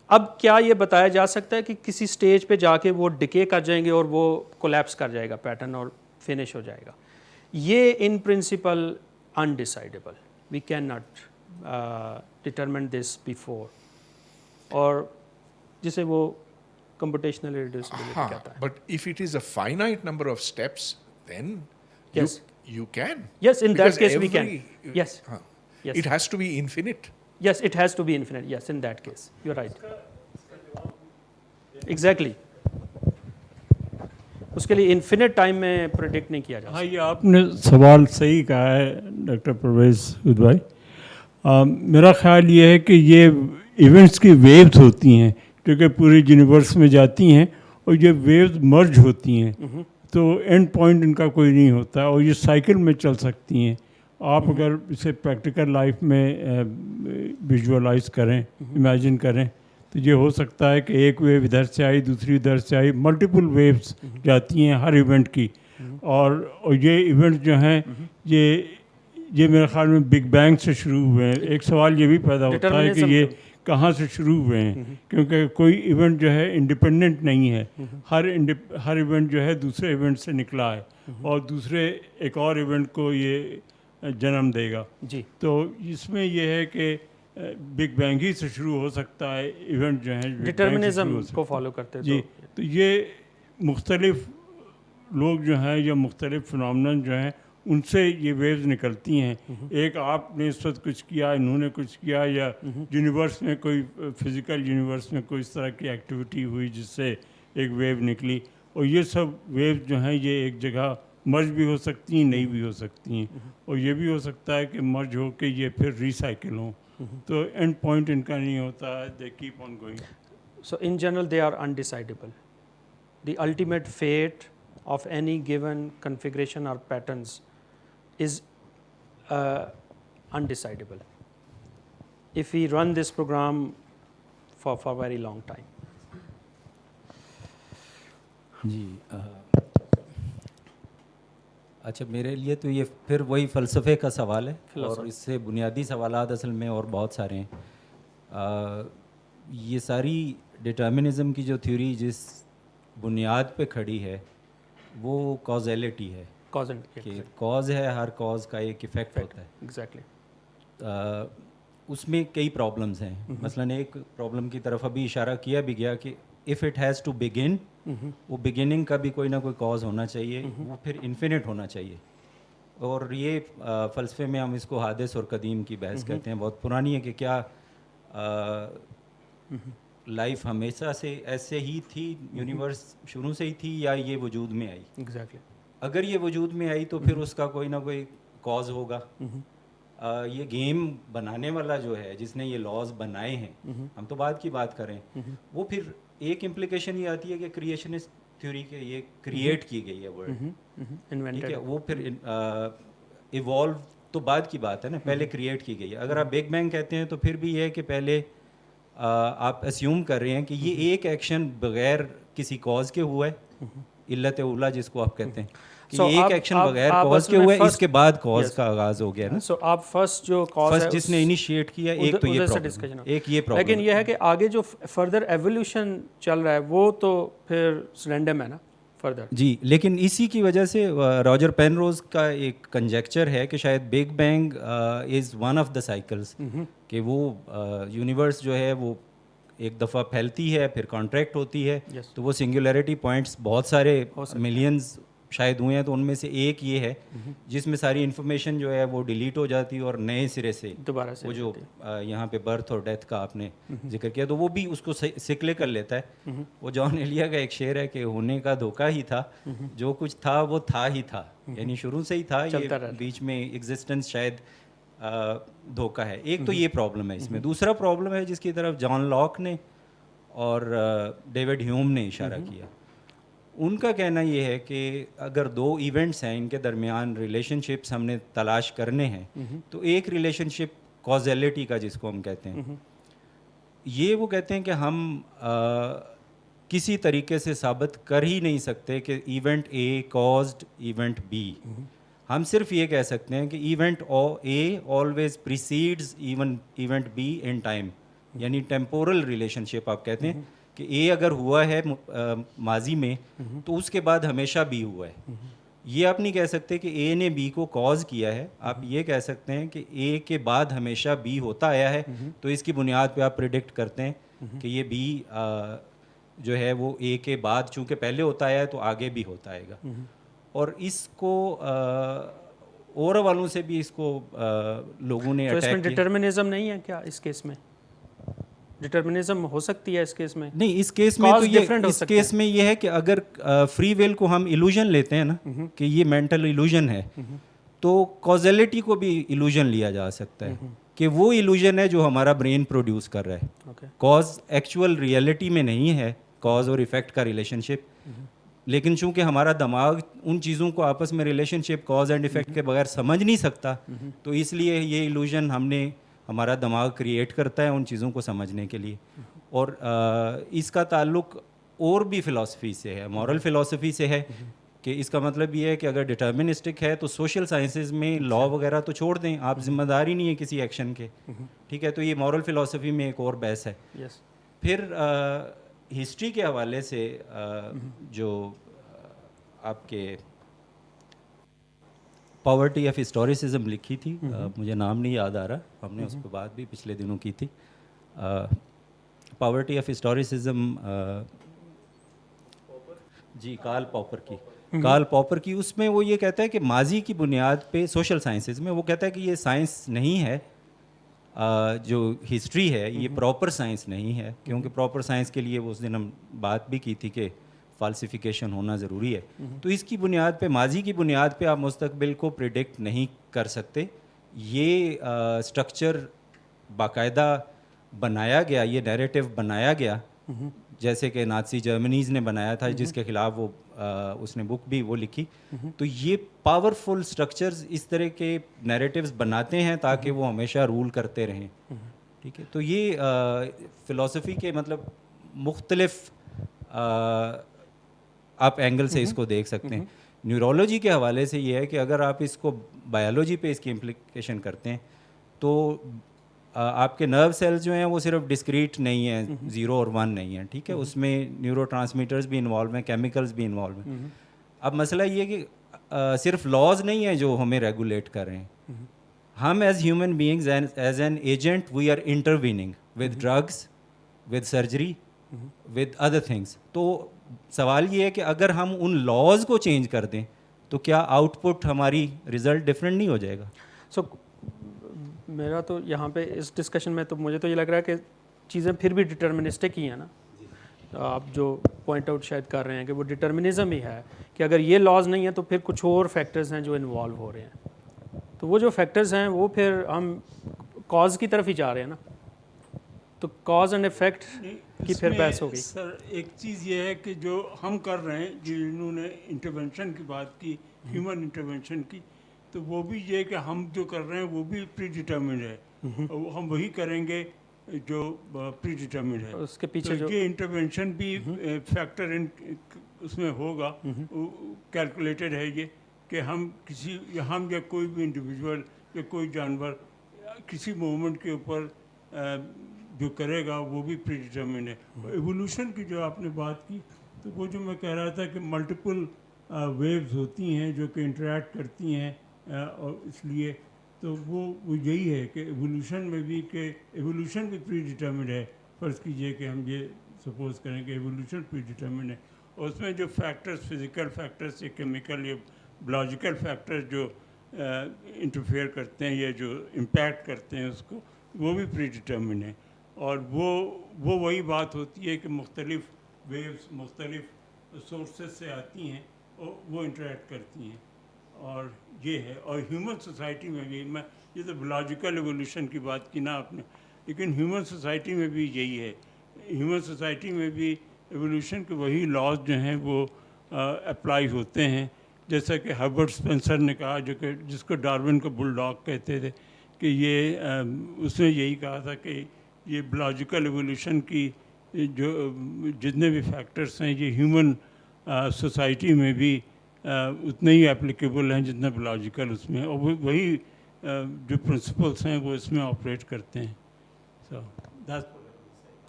اب کیا یہ بتایا جا سکتا ہے کہ کسی سٹیج پہ جا کے وہ ڈکے کر جائیں گے اور وہ کولیپس کر جائے گا پیٹرن اور فنش ہو جائے گا؟ یہ in principle undecidable, we can not determine this before, اور جسے وہ کمپٹیشنل ریڈیوسیبلٹی کہتا ہے. But if it is a finite number of steps then Yes. you can. Yes, in that case we can. Yes. Yes. It has to be infinite. Yes, it has to be infinite. Yes, in that case you're right. Exactly. اس کے لیے infinite time میں predict نہیں کیا جا سکتا. ہاں یہ آپ نے سوال صحیح کہا ہے ڈاکٹر پرویز ود بھائی. میرا خیال یہ ہے کہ یہ ایونٹس کی ویوز ہوتی ہیں جو کہ پورے یونیورس میں جاتی ہیں، اور یہ ویوز مرج ہوتی ہیں، تو اینڈ پوائنٹ ان کا کوئی نہیں ہوتا، اور یہ سائیکل میں چل سکتی ہیں. آپ اگر اسے پریکٹیکل لائف میں ویژولائز کریں، امیجن کریں، تو یہ ہو سکتا ہے کہ ایک ویو ادھر سے آئی، دوسری ادھر سے آئی، ملٹیپل ویوز جاتی ہیں ہر ایونٹ کی. اور یہ ایونٹ جو ہیں یہ میرے خیال میں بگ بینگ سے شروع ہوئے ہیں. ایک سوال یہ بھی پیدا ہوتا ہے کہ یہ کہاں سے شروع ہوئے ہیں، کیونکہ کوئی ایونٹ جو ہے انڈیپینڈنٹ نہیں ہے. ہر ایونٹ جو ہے دوسرے ایونٹ سے نکلا ہے، اور دوسرے ایک اور ایونٹ کو یہ جنم دے گا. جی تو اس میں یہ ہے کہ بگ بینگ ہی سے شروع ہو سکتا ہے ایونٹ جو ہیں، ڈٹرمنزم کو فالو کرتے جی. تو یہ مختلف لوگ جو ہیں یا مختلف فنامنن جو ہیں ان سے یہ ویوز نکلتی ہیں. ایک آپ نے اس وقت کچھ کیا، انہوں نے کچھ کیا، یا یونیورس میں کوئی فزیکل یونیورس میں کوئی اس طرح کی ایکٹیویٹی ہوئی جس سے ایک ویو نکلی، اور یہ سب ویو جو ہیں یہ ایک جگہ مرج بھی ہو سکتی ہیں, نہیں بھی ہو سکتی ہیں, اور یہ بھی ہو سکتا ہے کہ مرج ہو کے یہ پھر ریسائکل ہوں. تو اینڈ پوائنٹ ان کا نہیں ہوتا, they keep on going. So in general, they are undecidable. The ultimate fate of any given configuration or patterns is undecidable if we run this program for a very long time. جی اچھا, میرے لیے تو یہ پھر وہی فلسفے کا سوال ہے, اور اس سے بنیادی سوالات اصل میں اور بہت سارے ہیں. یہ ساری ڈٹرمنزم کی جو تھیوری جس بنیاد پہ کھڑی ہے وہ کازیلٹی ہے, Cause and effect. کہ کاز ہے, ہر کاز کا ایک ایفیکٹ ہوتا ہے. Exactly. اس میں کئی پرابلمس ہیں. مثلاً ایک پرابلم کی طرف ابھی اشارہ کیا بھی گیا کہ if it has to begin, وہ بگننگ کا بھی کوئی نہ کوئی کاز ہونا چاہیے, وہ پھر انفینٹ ہونا چاہیے. اور یہ فلسفے میں ہم اس کو حادث اور قدیم کی بحث کہتے ہیں, بہت پرانی ہے, کہ کیا لائف ہمیشہ سے ایسے ہی تھی, یونیورس شروع سے ہی تھی, یا یہ وجود میں آئی. Exactly. اگر یہ وجود میں آئی تو پھر اس کا کوئی نہ کوئی کاز ہوگا. یہ گیم بنانے والا جو ہے, جس نے یہ لاز بنائے ہیں, ہم تو بعد کی بات کریں, وہ پھر ایک امپلیکیشن یہ آتی ہے کہ کریشنسٹ تھیوری کے یہ کریٹ کی گئی ہے ورلڈ, ٹھیک ہے, وہ پھر ایوالو تو بعد کی بات ہے نا, پہلے کریٹ کی گئی ہے. اگر آپ بگ بینگ کہتے ہیں تو پھر بھی یہ ہے کہ پہلے آپ اسیوم کر رہے ہیں کہ یہ ایک ایکشن بغیر کسی کاز کے ہوا ہے, علت اولا جس کو آپ کہتے ہیں, کہ یہ ایک ایکشن بغیر کاز کے ہوا ہے, اس کے بعد کاز کا آغاز ہو گیا نا. سو آپ فرسٹ جو کاز ہے, جس نے انیشیٹ کیا, ایک تو یہ پرابلم, ایک یہ پرابلم. لیکن یہ ہے کہ آگے جو فردر ایولیوشن چل رہا ہے وہ تو پھر رینڈم ہے نا فردر. جی, لیکن اسی کی وجہ سے راجر پینروز کا ایک کنجیکچر ہے کہ شاید big being is one of the cycles, کہ وہ یونیورس جو ہے وہ ایک دفعہ پھیلتی ہے, پھر کانٹریکٹ ہوتی ہے, تو وہ سنگولیرٹی پوائنٹس بہت سارے ملینز شاید ہوئے ہیں, تو ان میں سے ایک یہ ہے جس میں ساری انفارمیشن جو ہے وہ ڈیلیٹ ہو جاتی ہے, اور نئے سرے سے دوبارہ سے وہ جو یہاں پہ برتھ اور ڈیتھ کا آپ نے ذکر کیا, تو وہ بھی اس کو سکلے کر لیتا ہے. وہ جان ایلیا کا ایک شعر ہے کہ ہونے کا دھوکہ ہی تھا, جو کچھ تھا وہ تھا ہی تھا, یعنی شروع سے ہی تھا, یہ بیچ میں ایگزسٹنس شاید دھوکہ ہے. ایک تو یہ پرابلم ہے اس میں. دوسرا پرابلم ہے جس کی طرف جان لاک نے اور ڈیوڈ ہیوم نے اشارہ کیا. ان کا کہنا یہ ہے کہ اگر دو ایونٹس ہیں, ان کے درمیان ریلیشن شپس ہم نے تلاش کرنے ہیں, تو ایک ریلیشن شپ کازیلٹی کا, جس کو ہم کہتے ہیں, یہ وہ کہتے ہیں کہ ہم کسی طریقے سے ثابت کر ہی نہیں سکتے کہ event A caused event B. ہم صرف یہ کہہ سکتے ہیں کہ event A always precedes event B in time, یعنی ٹیمپورل ریلیشن شپ آپ کہتے ہیں, کہ اے اگر ہوا ہے ماضی میں تو اس کے بعد ہمیشہ بی ہوا ہے. یہ آپ نہیں کہہ سکتے کہ اے نے بی کو کاز کیا ہے, آپ یہ کہہ سکتے ہیں کہ اے کے بعد ہمیشہ بی ہوتا آیا ہے, تو اس کی بنیاد پہ آپ پریڈکٹ کرتے ہیں کہ یہ بی جو ہے وہ اے کے بعد چونکہ پہلے ہوتا آیا ہے تو آگے بھی ہوتا آئے گا. اور اس کو اور والوں سے بھی اس کو لوگوں نے تو اس میں اٹیک کیا. ڈٹرمنزم نہیں ہے کیا اس کیس میں؟ ڈٹرمنزم ہو سکتی ہے اس کیس میں؟ نہیں, اس کیس میں تو یہ, اس کیس میں یہ ہے کہ اگر فری ویل کو ہم ایلوژن لیتے ہیں نا, کہ یہ مینٹل ایلوژن ہے, تو کازیلٹی کو بھی ایلوژن لیا جا سکتا ہے, کہ وہ ایلوژن ہے جو ہمارا برین پروڈیوس کر رہا ہے. کاز ایکچوئل ریئلٹی میں نہیں ہے, کاز اور ایفیکٹ کا ریلیشن شپ, لیکن چونکہ ہمارا دماغ ان چیزوں کو آپس میں relationship cause and effect کے بغیر سمجھ نہیں سکتا, تو اس لیے یہ ایلوژن ہمارا دماغ کریٹ کرتا ہے ان چیزوں کو سمجھنے کے لیے. اور اس کا تعلق اور بھی فلاسفی سے ہے, مورل فلاسفی سے ہے, کہ اس کا مطلب یہ ہے کہ اگر ڈٹرمنسٹک ہے تو سوشل سائنسز میں لا وغیرہ تو چھوڑ دیں, آپ ذمہ داری نہیں ہے کسی ایکشن کے, ٹھیک ہے. تو یہ مورل فلاسفی میں ایک اور بحث ہے. پھر ہسٹری کے حوالے سے جو آپ کے پاورٹی آف ہسٹوریسزم لکھی تھی, مجھے نام نہیں یاد آ رہا, ہم نے اس پہ بات بھی پچھلے دنوں کی تھی. پاورٹی آف ہسٹوریسزم, جی, کارل پاپر کی, اس میں وہ یہ کہتا ہے کہ ماضی کی بنیاد پہ سوشل سائنسز میں وہ کہتا ہے کہ یہ سائنس نہیں ہے, جو ہسٹری ہے یہ پراپر سائنس نہیں ہے, کیونکہ پراپر سائنس کے لیے اس دن ہم بات بھی کی تھی کہ فالسیفیکیشن ہونا ضروری ہے. تو اس کی بنیاد پہ, ماضی کی بنیاد پہ آپ مستقبل کو پریڈکٹ نہیں کر سکتے. یہ اسٹرکچر باقاعدہ بنایا گیا, یہ نیریٹو بنایا گیا, جیسے کہ نازی جرمنیز نے بنایا تھا, جس کے خلاف وہ اس نے بک بھی وہ لکھی. تو یہ پاورفل اسٹرکچرز اس طرح کے نیریٹیوز بناتے ہیں تاکہ وہ ہمیشہ رول کرتے رہیں. ٹھیک ہے, تو یہ فلاسفی کے مطلب مختلف آپ اینگل سے اس کو دیکھ سکتے ہیں. نیورولوجی کے حوالے سے یہ ہے کہ اگر آپ اس کو بایولوجی پہ اس کی امپلیکیشن کرتے ہیں تو آپ کے نرو سیلز جو ہیں وہ صرف ڈسکریٹ نہیں ہیں, 0 اور 1 نہیں ہیں. ٹھیک ہے, اس میں نیورو ٹرانسمیٹرز بھی انوالو ہیں, کیمیکلز بھی انوالو ہیں. اب مسئلہ یہ ہے کہ صرف لاز نہیں ہیں جو ہمیں ریگولیٹ کر رہے ہیں. ہم as human beings as an agent we are intervening with drugs, with surgery, with other things. تو سوال یہ ہے کہ اگر ہم ان لاز کو چینج کر دیں تو کیا آؤٹ پٹ ہماری رزلٹ ڈفرینٹ نہیں ہو جائے گا؟ سو میرا تو یہاں پہ اس ڈسکشن میں تو مجھے تو یہ لگ رہا ہے کہ چیزیں پھر بھی ڈٹرمنسٹک ہی ہیں نا. آپ جو پوائنٹ آؤٹ شاید کر رہے ہیں کہ وہ ڈٹرمنزم ہی ہے کہ اگر یہ لاز نہیں ہے تو پھر کچھ اور فیکٹرز ہیں جو انوالو ہو رہے ہیں. تو وہ جو فیکٹرز ہیں وہ پھر ہم کاز کی طرف ہی جا رہے ہیں نا. تو کاز اینڈ افیکٹ کی پھر بحث ہو گئی. سر ایک چیز یہ ہے کہ جو ہم کر رہے ہیں, جنہوں نے انٹرونشن کی بات کی, ہیومن انٹرونشن کی, تو وہ بھی یہ کہ ہم جو کر رہے ہیں وہ بھی پری ڈٹرمنڈ ہے, ہم وہی کریں گے جو پری ڈٹرمنڈ ہے. اس کے پیچھے جو یہ انٹرونشن بھی فیکٹر اس میں ہوگا, کیلکولیٹڈ ہے یہ کہ ہم یا کوئی بھی انڈیویژول یا کوئی جانور کسی موومنٹ کے اوپر جو کرے گا وہ بھی پری ڈٹرمنڈ ہے. ایوولوشن کی جو آپ نے بات کی, تو وہ جو میں کہہ رہا تھا کہ ملٹیپل ویوز ہوتی ہیں جو کہ انٹریکٹ کرتی ہیں, اور اس لیے تو وہ یہی ہے کہ ایوولوشن میں بھی کہ ایوولوشن بھی پری ڈٹرمنڈ ہے. فرض کیجئے کہ ہم یہ سپوز کریں کہ ایوولوشن پری ڈٹرمنڈ ہے, اور اس میں جو فیکٹرز, فزیکل فیکٹرز یا کیمیکل یا بلاجیکل فیکٹرز جو انٹرفیئر کرتے ہیں یا جو امپیکٹ کرتے ہیں اس کو, وہ بھی پری ڈٹرمنڈ ہے. اور وہ وہی بات ہوتی ہے کہ مختلف ویوز مختلف سورسز سے آتی ہیں اور وہ انٹریکٹ کرتی ہیں, اور یہ ہے. اور ہیومن سوسائٹی میں بھی, میں یہ تو بلاجیکل ایوولوشن کی بات کی نا آپ نے, لیکن ہیومن سوسائٹی میں بھی یہی ہے. ہیومن سوسائٹی میں بھی ایوولوشن کے وہی لاز جو ہیں وہ اپلائی ہوتے ہیں, جیسا کہ ہربرٹ اسپینسر نے کہا, جو کہ جس کو ڈارون کا بل ڈاگ کہتے تھے, کہ یہ اس نے یہی کہا تھا کہ یہ بلاجیکل ایوولوشن کی جو جتنے بھی فیکٹرز ہیں یہ ہیومن سوسائٹی میں بھی اتنے ہی اپلیکیبل ہیں جتنا بلاجیکل اس میں, اور وہی جو پرنسپلس ہیں وہ اس میں آپریٹ کرتے ہیں. سو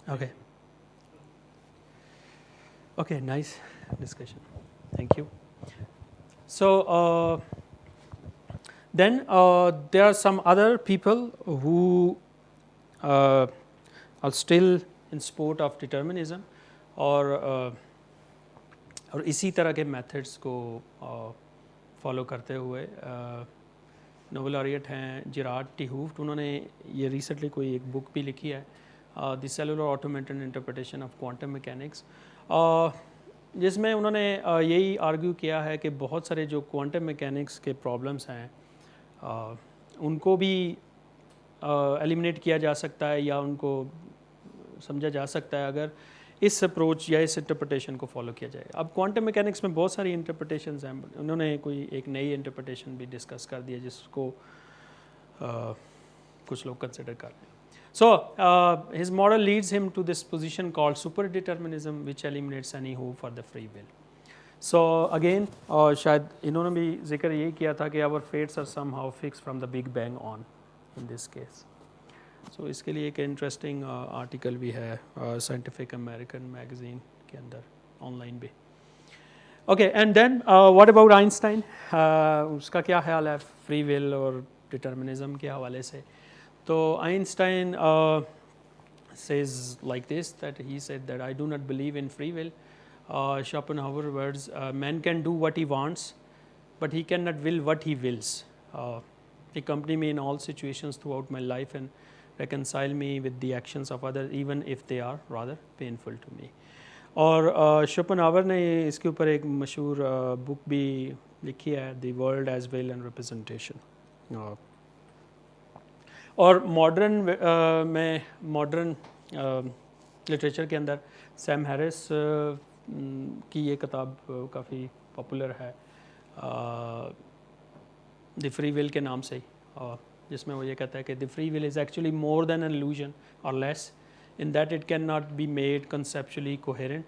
Okay. Okay, nice discussion. Thank you. So then there are some other people who are still in support of determinism, اور اسی طرح کے میتھڈس کو فالو کرتے ہوئے نوبل laureate ہیں جیرارڈ ٹی ہوفٹ. انہوں نے یہ ریسنٹلی کوئی ایک بک بھی لکھی ہے, the cellular automated interpretation of quantum mechanics, جس میں انہوں نے یہی آرگیو کیا ہے کہ بہت سارے جو کوانٹم میکینکس کے پرابلمس ہیں ان کو بھی ایلیمنیٹ کیا جا سکتا ہے یا ان کو سمجھا جا سکتا ہے اگر اس اپروچ یا اس انٹرپریٹیشن کو فالو کیا جائے. اب کوانٹم میکینکس میں بہت ساری انٹرپریٹیشنز ہیں, انہوں نے کوئی ایک نئی انٹرپریٹیشن بھی ڈسکس کر دی ہے جس کو کچھ لوگ کنسیڈر کر رہے ہیں. So his model leads him to this position called superdeterminism, which eliminates any hope for the free will. So again شاید انہوں نے بھی ذکر یہی کیا تھا کہ our fates are somehow fixed from the big bang on in this case. So اس کے لیے ایک انٹرسٹنگ آرٹیکل بھی ہے سائنٹیفک امریکن میگزین کے اندر آن لائن بھی. Okay, and then what about Einstein, اس کا کیا خیال ہے فری ول اور ڈٹرمنزم کے حوالے سے؟ تو Einstein says like this, that he said that I do not believe in free will. Schopenhauer words, man can do what he wants, but he cannot will what he wills. Accompany me in all situations throughout my life and reconcile me with the actions of others, even if they are rather painful to me. اور Chopin آور نے اس کے اوپر ایک مشہور بک بھی لکھی ہے، the world as will and representation. اور ماڈرن لٹریچر کے اندر سیم ہیرس کی یہ کتاب کافی پاپولر ہے، دی فری ول کے نام سے ہی، جس میں وہ یہ کہتا ہے کہ the free will is actually more than an illusion اور لیس in that it cannot be made conceptually coherent.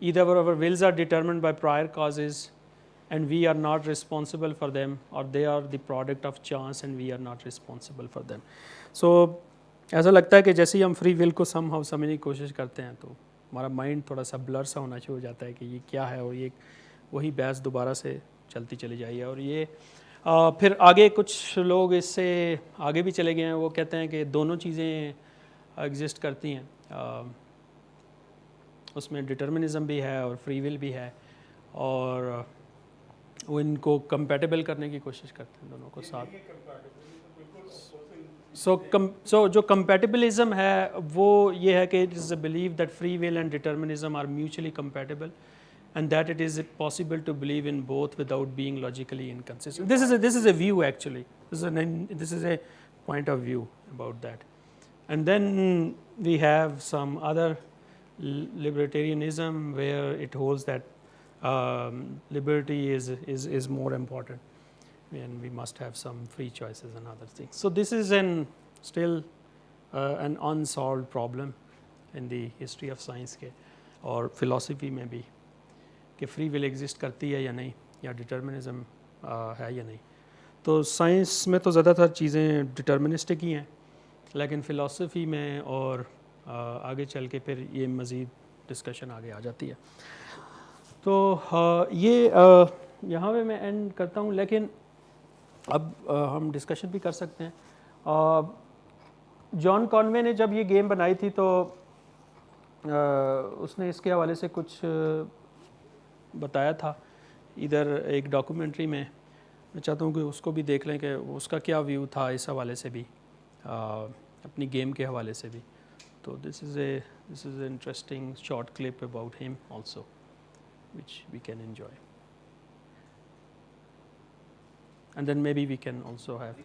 Either our wills are determined by prior causes and we are not responsible for them, or they are the product of chance and we are not responsible for them. So ایسا لگتا ہے کہ جیسے ہی ہم free will کو some how سمجھنے کی کوشش کرتے ہیں تو ہمارا مائنڈ تھوڑا سا بلر سا ہونا شروع ہو جاتا ہے کہ یہ کیا ہے، اور یہ وہی بحث دوبارہ سے چلتی چلی جائے. اور یہ پھر آگے کچھ لوگ اس سے آگے بھی چلے گئے ہیں، وہ کہتے ہیں کہ دونوں چیزیں ایگزسٹ کرتی ہیں، اس میں ڈٹرمنزم بھی ہے اور فری ول بھی ہے، اور وہ ان کو کمپیٹیبل کرنے کی کوشش کرتے ہیں دونوں کو ساتھ. سو جو کمپیٹیبلزم ہے وہ یہ ہے کہ it is a belief that free will and determinism are mutually compatible and that it is possible to believe in both without being logically inconsistent. This is a view actually. This is a point of view about that. And then we have some other libertarianism where it holds that liberty is more important and we must have some free choices and other things. So this is still an unsolved problem in the history of science ke اور philosophy میں بھی، کہ free will exist کرتی ہے یا نہیں، یا determinism ہے یا نہیں. تو سائنس میں تو زیادہ تر چیزیں ڈٹرمنسٹک ہی ہیں، لیکن فلاسفی میں اور آگے چل کے پھر یہ مزید ڈسکشن آگے آ جاتی ہے. تو یہ یہاں پہ میں اینڈ کرتا ہوں، لیکن اب ہم ڈسکشن بھی کر سکتے ہیں. جان کانوے نے جب یہ گیم بنائی تھی تو اس نے اس کے حوالے سے کچھ بتایا تھا ادھر ایک ڈاکومنٹری میں. میں چاہتا ہوں کہ اس کو بھی دیکھ لیں کہ اس کا کیا ویو تھا اس حوالے سے بھی، اپنی گیم کے حوالے سے بھی. تو دس از a interesting short clip about ہم also which we can enjoy, and then maybe we can also have,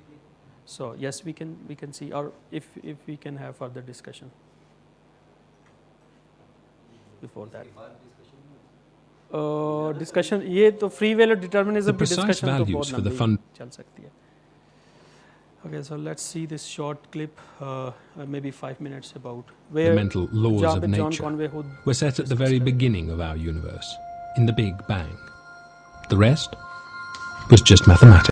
so yes, we can see, or if we can have further discussion before that. Discussion یہ تو free will اور determinism کی discussion تو بہت لمبی چل سکتی ہے. Okay, so let's see this short clip, maybe 5 minutes, about where the mental laws of nature were set at the very beginning of our universe, in the Big Bang. The rest was just mathematics.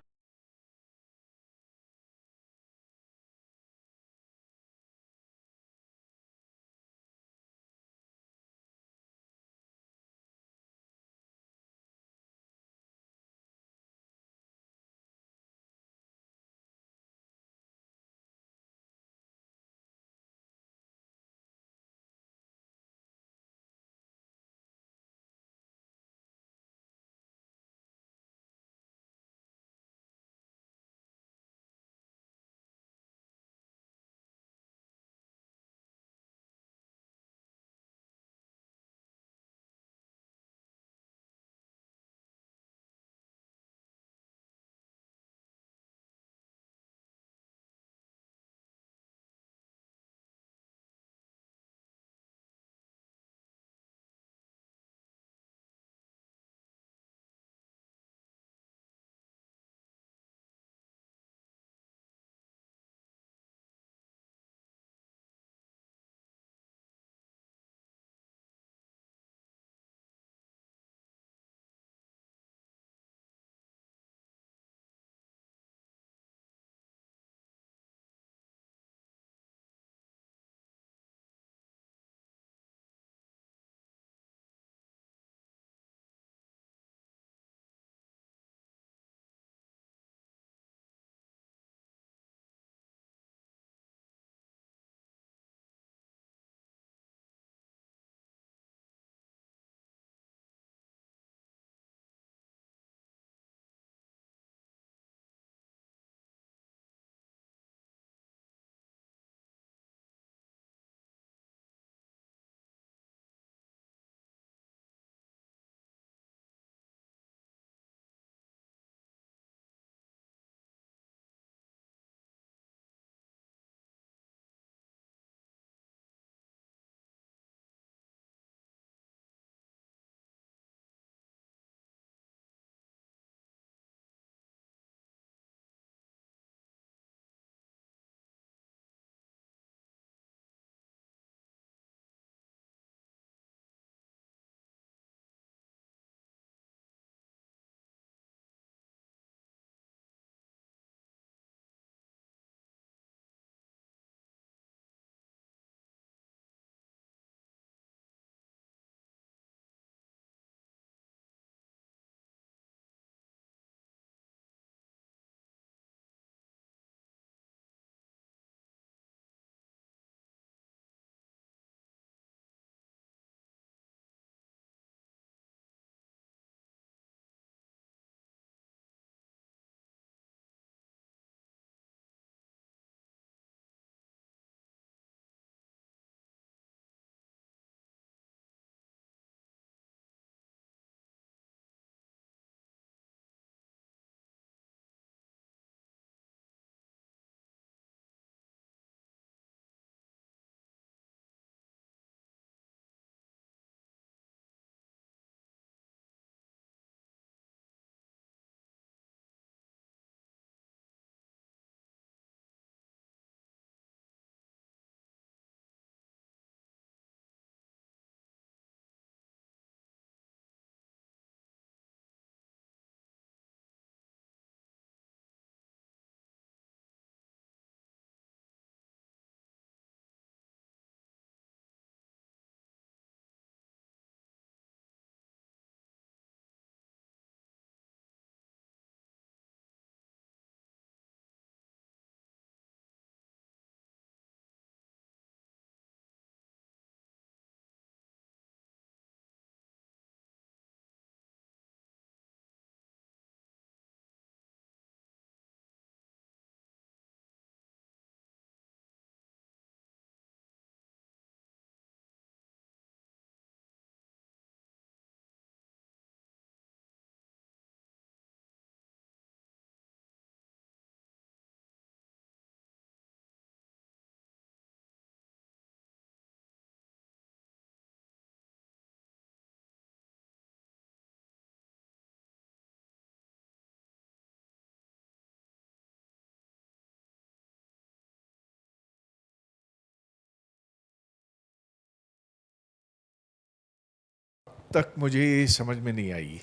تک مجھے سمجھ میں نہیں آئی,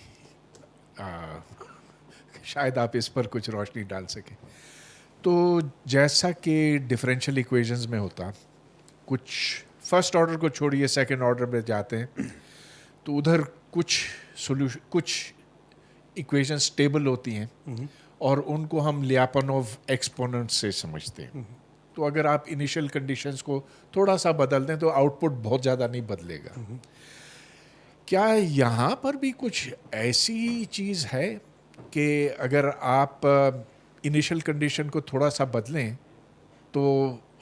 شاید آپ اس پر کچھ روشنی ڈال سکیں. تو جیسا کہ ڈفرینشیل ایکویشنز میں ہوتا, کچھ فرسٹ آرڈر کو چھوڑیے سیکنڈ آرڈر میں جاتے ہیں تو ادھر کچھ ایکویشن اسٹیبل ہوتی ہیں اور ان کو ہم لیاپانوف ایکسپوننٹ سے سمجھتے ہیں. تو اگر آپ انیشیل کنڈیشنز کو تھوڑا سا بدل دیں تو آؤٹ پٹ بہت زیادہ نہیں بدلے گا. کیا یہاں پر بھی کچھ ایسی چیز ہے کہ اگر آپ انیشیل کنڈیشن کو تھوڑا سا بدلیں تو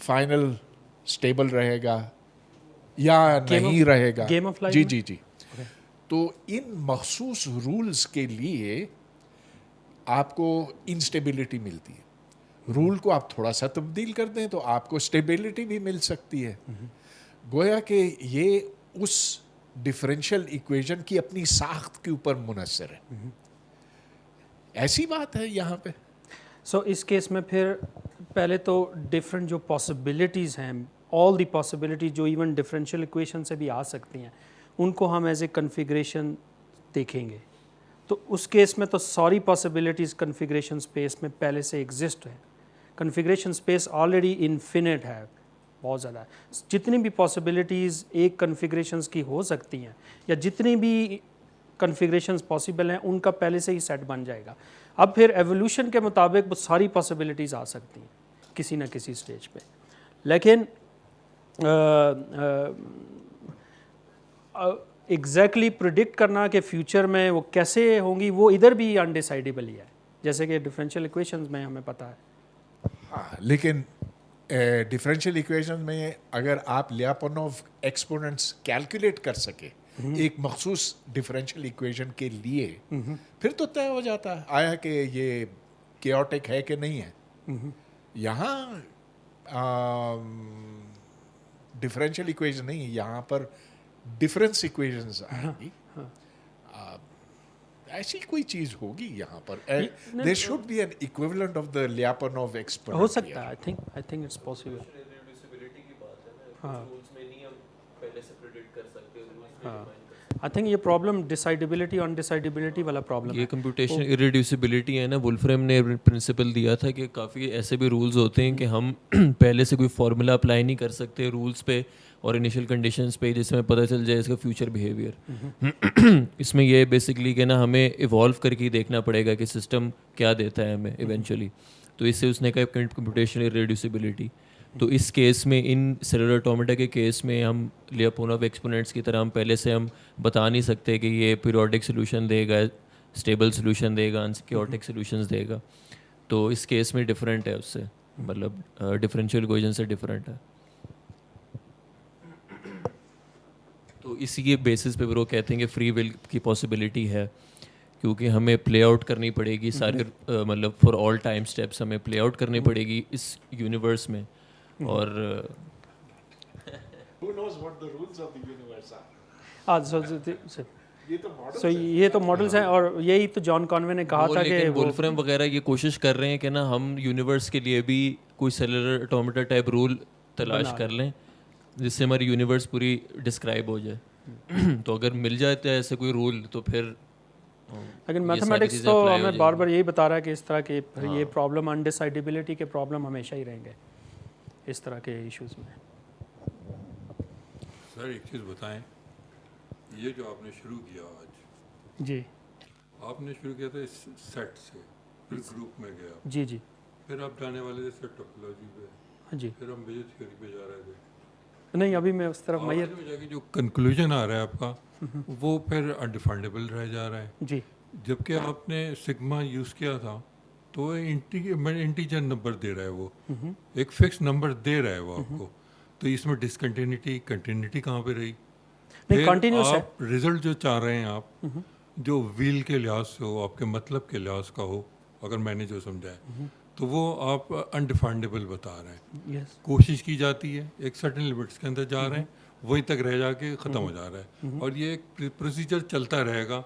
فائنل اسٹیبل رہے گا یا نہیں رہے گا؟ گیم آف لائف جی جی جی. تو ان مخصوص رولز کے لیے آپ کو انسٹیبلٹی ملتی ہے. رول کو آپ تھوڑا سا تبدیل کر دیں تو آپ کو اسٹیبلٹی بھی مل سکتی ہے. گویا کہ یہ اس ڈفرینشیل ایکویشن کی اپنی ساخت کے اوپر منحصر ہے. ایسی بات ہے یہاں پہ. سو اس کیس میں پھر پہلے تو ڈفرینٹ جو پاسبلٹیز ہیں, آل دی پاسبلٹیز جو ایون ڈفرینشیل ایکویشن سے بھی آ سکتی ہیں, ان کو ہم ایز اے کنفیگریشن دیکھیں گے. تو اس کیس میں تو ساری پاسبلٹیز کنفیگریشن اسپیس میں پہلے سے ایگزسٹ ہیں. کنفیگریشن اسپیس آلریڈی انفینٹ ہے, بہت زیادہ ہے. جتنی بھی پاسبلٹیز ایک کنفیگریشنز کی ہو سکتی ہیں یا جتنی بھی کنفیگریشنز پاسبل ہیں ان کا پہلے سے ہی سیٹ بن جائے گا. اب پھر ایولیوشن کے مطابق وہ ساری پاسبلٹیز آ سکتی ہیں کسی نہ کسی اسٹیج پہ. لیکن ایگزیکٹلی پریڈکٹ کرنا کہ فیوچر میں وہ کیسے ہوں گی وہ ادھر بھی انڈیسائیڈیبل ہی ہے, جیسے کہ ڈفرینشیل ایکویشنز میں ہمیں پتہ ہے. ہاں, لیکن ڈفرینشیل ایکویشن میں اگر آپ لیاپانوف ایکسپوننٹس کیلکولیٹ کر سکے ایک مخصوص ڈفرینشیل ایکویشن کے لیے, پھر تو طے ہو جاتا ہے آیا کہ یہ کیوٹک ہے کہ نہیں ہے. یہاں ڈفرینشیل ایکویشن نہیں, یہاں پر ڈفرینس ایکویشنز آئیں گی. ایسی کوئی چیز ہوگی یہاں پر. there should be an equivalent of the Lyapunov exponent. ہو سکتا ہے. I think it's possible. I think یہ پرابلم ڈیسائیڈیبلٹی آن ڈیسائیڈیبلٹی والا پرابلم ہے. یہ کمپیوٹیشن ارریڈیوسیبلٹی ہے نا. وولفریم نے پرنسپل دیا تھا کہ کافی ایسے بھی رولز ہوتے ہیں کہ ہم پہلے سے کوئی فارمولا اپلائی نہیں کر سکتے رولز پہ اور انیشیل کنڈیشنز پہ جس میں پتہ چل جائے اس کا فیوچر بیہیویئر. اس میں یہ بیسکلی کہ نا ہمیں ایوالو کر کے دیکھنا پڑے گا کہ سسٹم کیا دیتا ہے ہمیں ایونچولی. تو اس سے اس نے کہا کمپیوٹیشن ارریڈیوسیبلٹی. تو اس کیس میں ان سیلولر آٹومیٹا کے کیس میں ہم لیاپونوف ایکسپوننٹس کی طرح ہم پہلے سے ہم بتا نہیں سکتے کہ یہ پیریوڈک سولوشن دے گا, اسٹیبل سولوشن دے گا, انکیوٹک سولوشنز دے گا. تو اس کیس میں ڈفرینٹ ہے اس سے, مطلب ڈفرینشیل ایکویشن سے ڈفرینٹ ہے. تو اسی کے بیسس پہ وہ کہتے ہیں کہ فری ول کی پاسبلٹی ہے کیونکہ ہمیں پلے آؤٹ کرنی پڑے گی سارے مطلب فار آل ٹائم اسٹیپس ہمیں پلے آؤٹ کرنی پڑے گی اس یونیورس میں. اور یہ تو ماڈلس ہیں اور یہی تو جان کانوے نے کہا تھا کہ وولفریم وغیرہ یہ کوشش کر رہے ہیں کہ نا ہم یونیورس کے لیے بھی کوئی سیلولر آٹومیٹا ٹائپ رول تلاش کر لیں جس سے ہماری یونیورس پوری ڈسکرائب ہو جائے. تو اگر مل جاتا ہے ایسے کوئی رول تو پھر, لیکن میتھمیٹکس تو ہمیں بار بار یہی بتا رہا ہے کہ اس طرح کے یہ پرابلم انڈیسائیڈیبلٹی کے پرابلم ہمیشہ ہی رہیں گے اس طرح کے ایشوز میں. سر ایک چیز بتائیں, یہ جو آپ نے شروع کیا آج, جی آپ نے شروع کیا تھا اس سیٹ سے, پھر گروپ میں گیا, جی جی, پھر آپ جانے والے تھے سیٹ ٹوپولوجی پہ, جی پھر ہم میجر تھیوری پہ جا رہے تھے. نہیں ابھی میں اس طرف میں جا کے جو کنکلوژن آ رہا ہے آپ کا وہ پھر انڈیفائنڈیبل رہ جا رہا ہے. جی, جبکہ آپ نے سگما یوز کیا تھا تو انٹیجر نمبر دے رہا ہے, وہ ایک فکس نمبر دے رہا ہے وہ آپ کو. تو اس میں ڈسکنٹینیوٹی کنٹینیوٹی کہاں پہ رہی؟ پھر آپ رزلٹ جو چاہ رہے ہیں آپ جو ویل کے لحاظ سے ہو, آپ کے مطلب کے لحاظ کا ہو, اگر میں نے جو سمجھا ہے تو وہ آپ انڈیفائنڈیبل بتا رہے ہیں. کوشش کی جاتی ہے ایک سرٹن لمٹس کے اندر جا رہے ہیں, وہیں تک رہ جا کے ختم ہو جا رہا ہے. اور یہ ایک پروسیجر چلتا رہے گا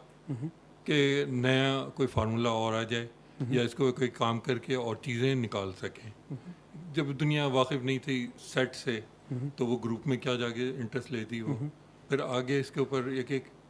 کہ نیا کوئی فارمولا اور آ جائے یا اس کو کوئی کام کر کے اور چیزیں نکال سکیں. جب دنیا واقف نہیں تھی سیٹ سے تو وہ گروپ میں کیا جا کے انٹرسٹ لیتی وہ, پھر آگے اس کے اوپر ایک ایک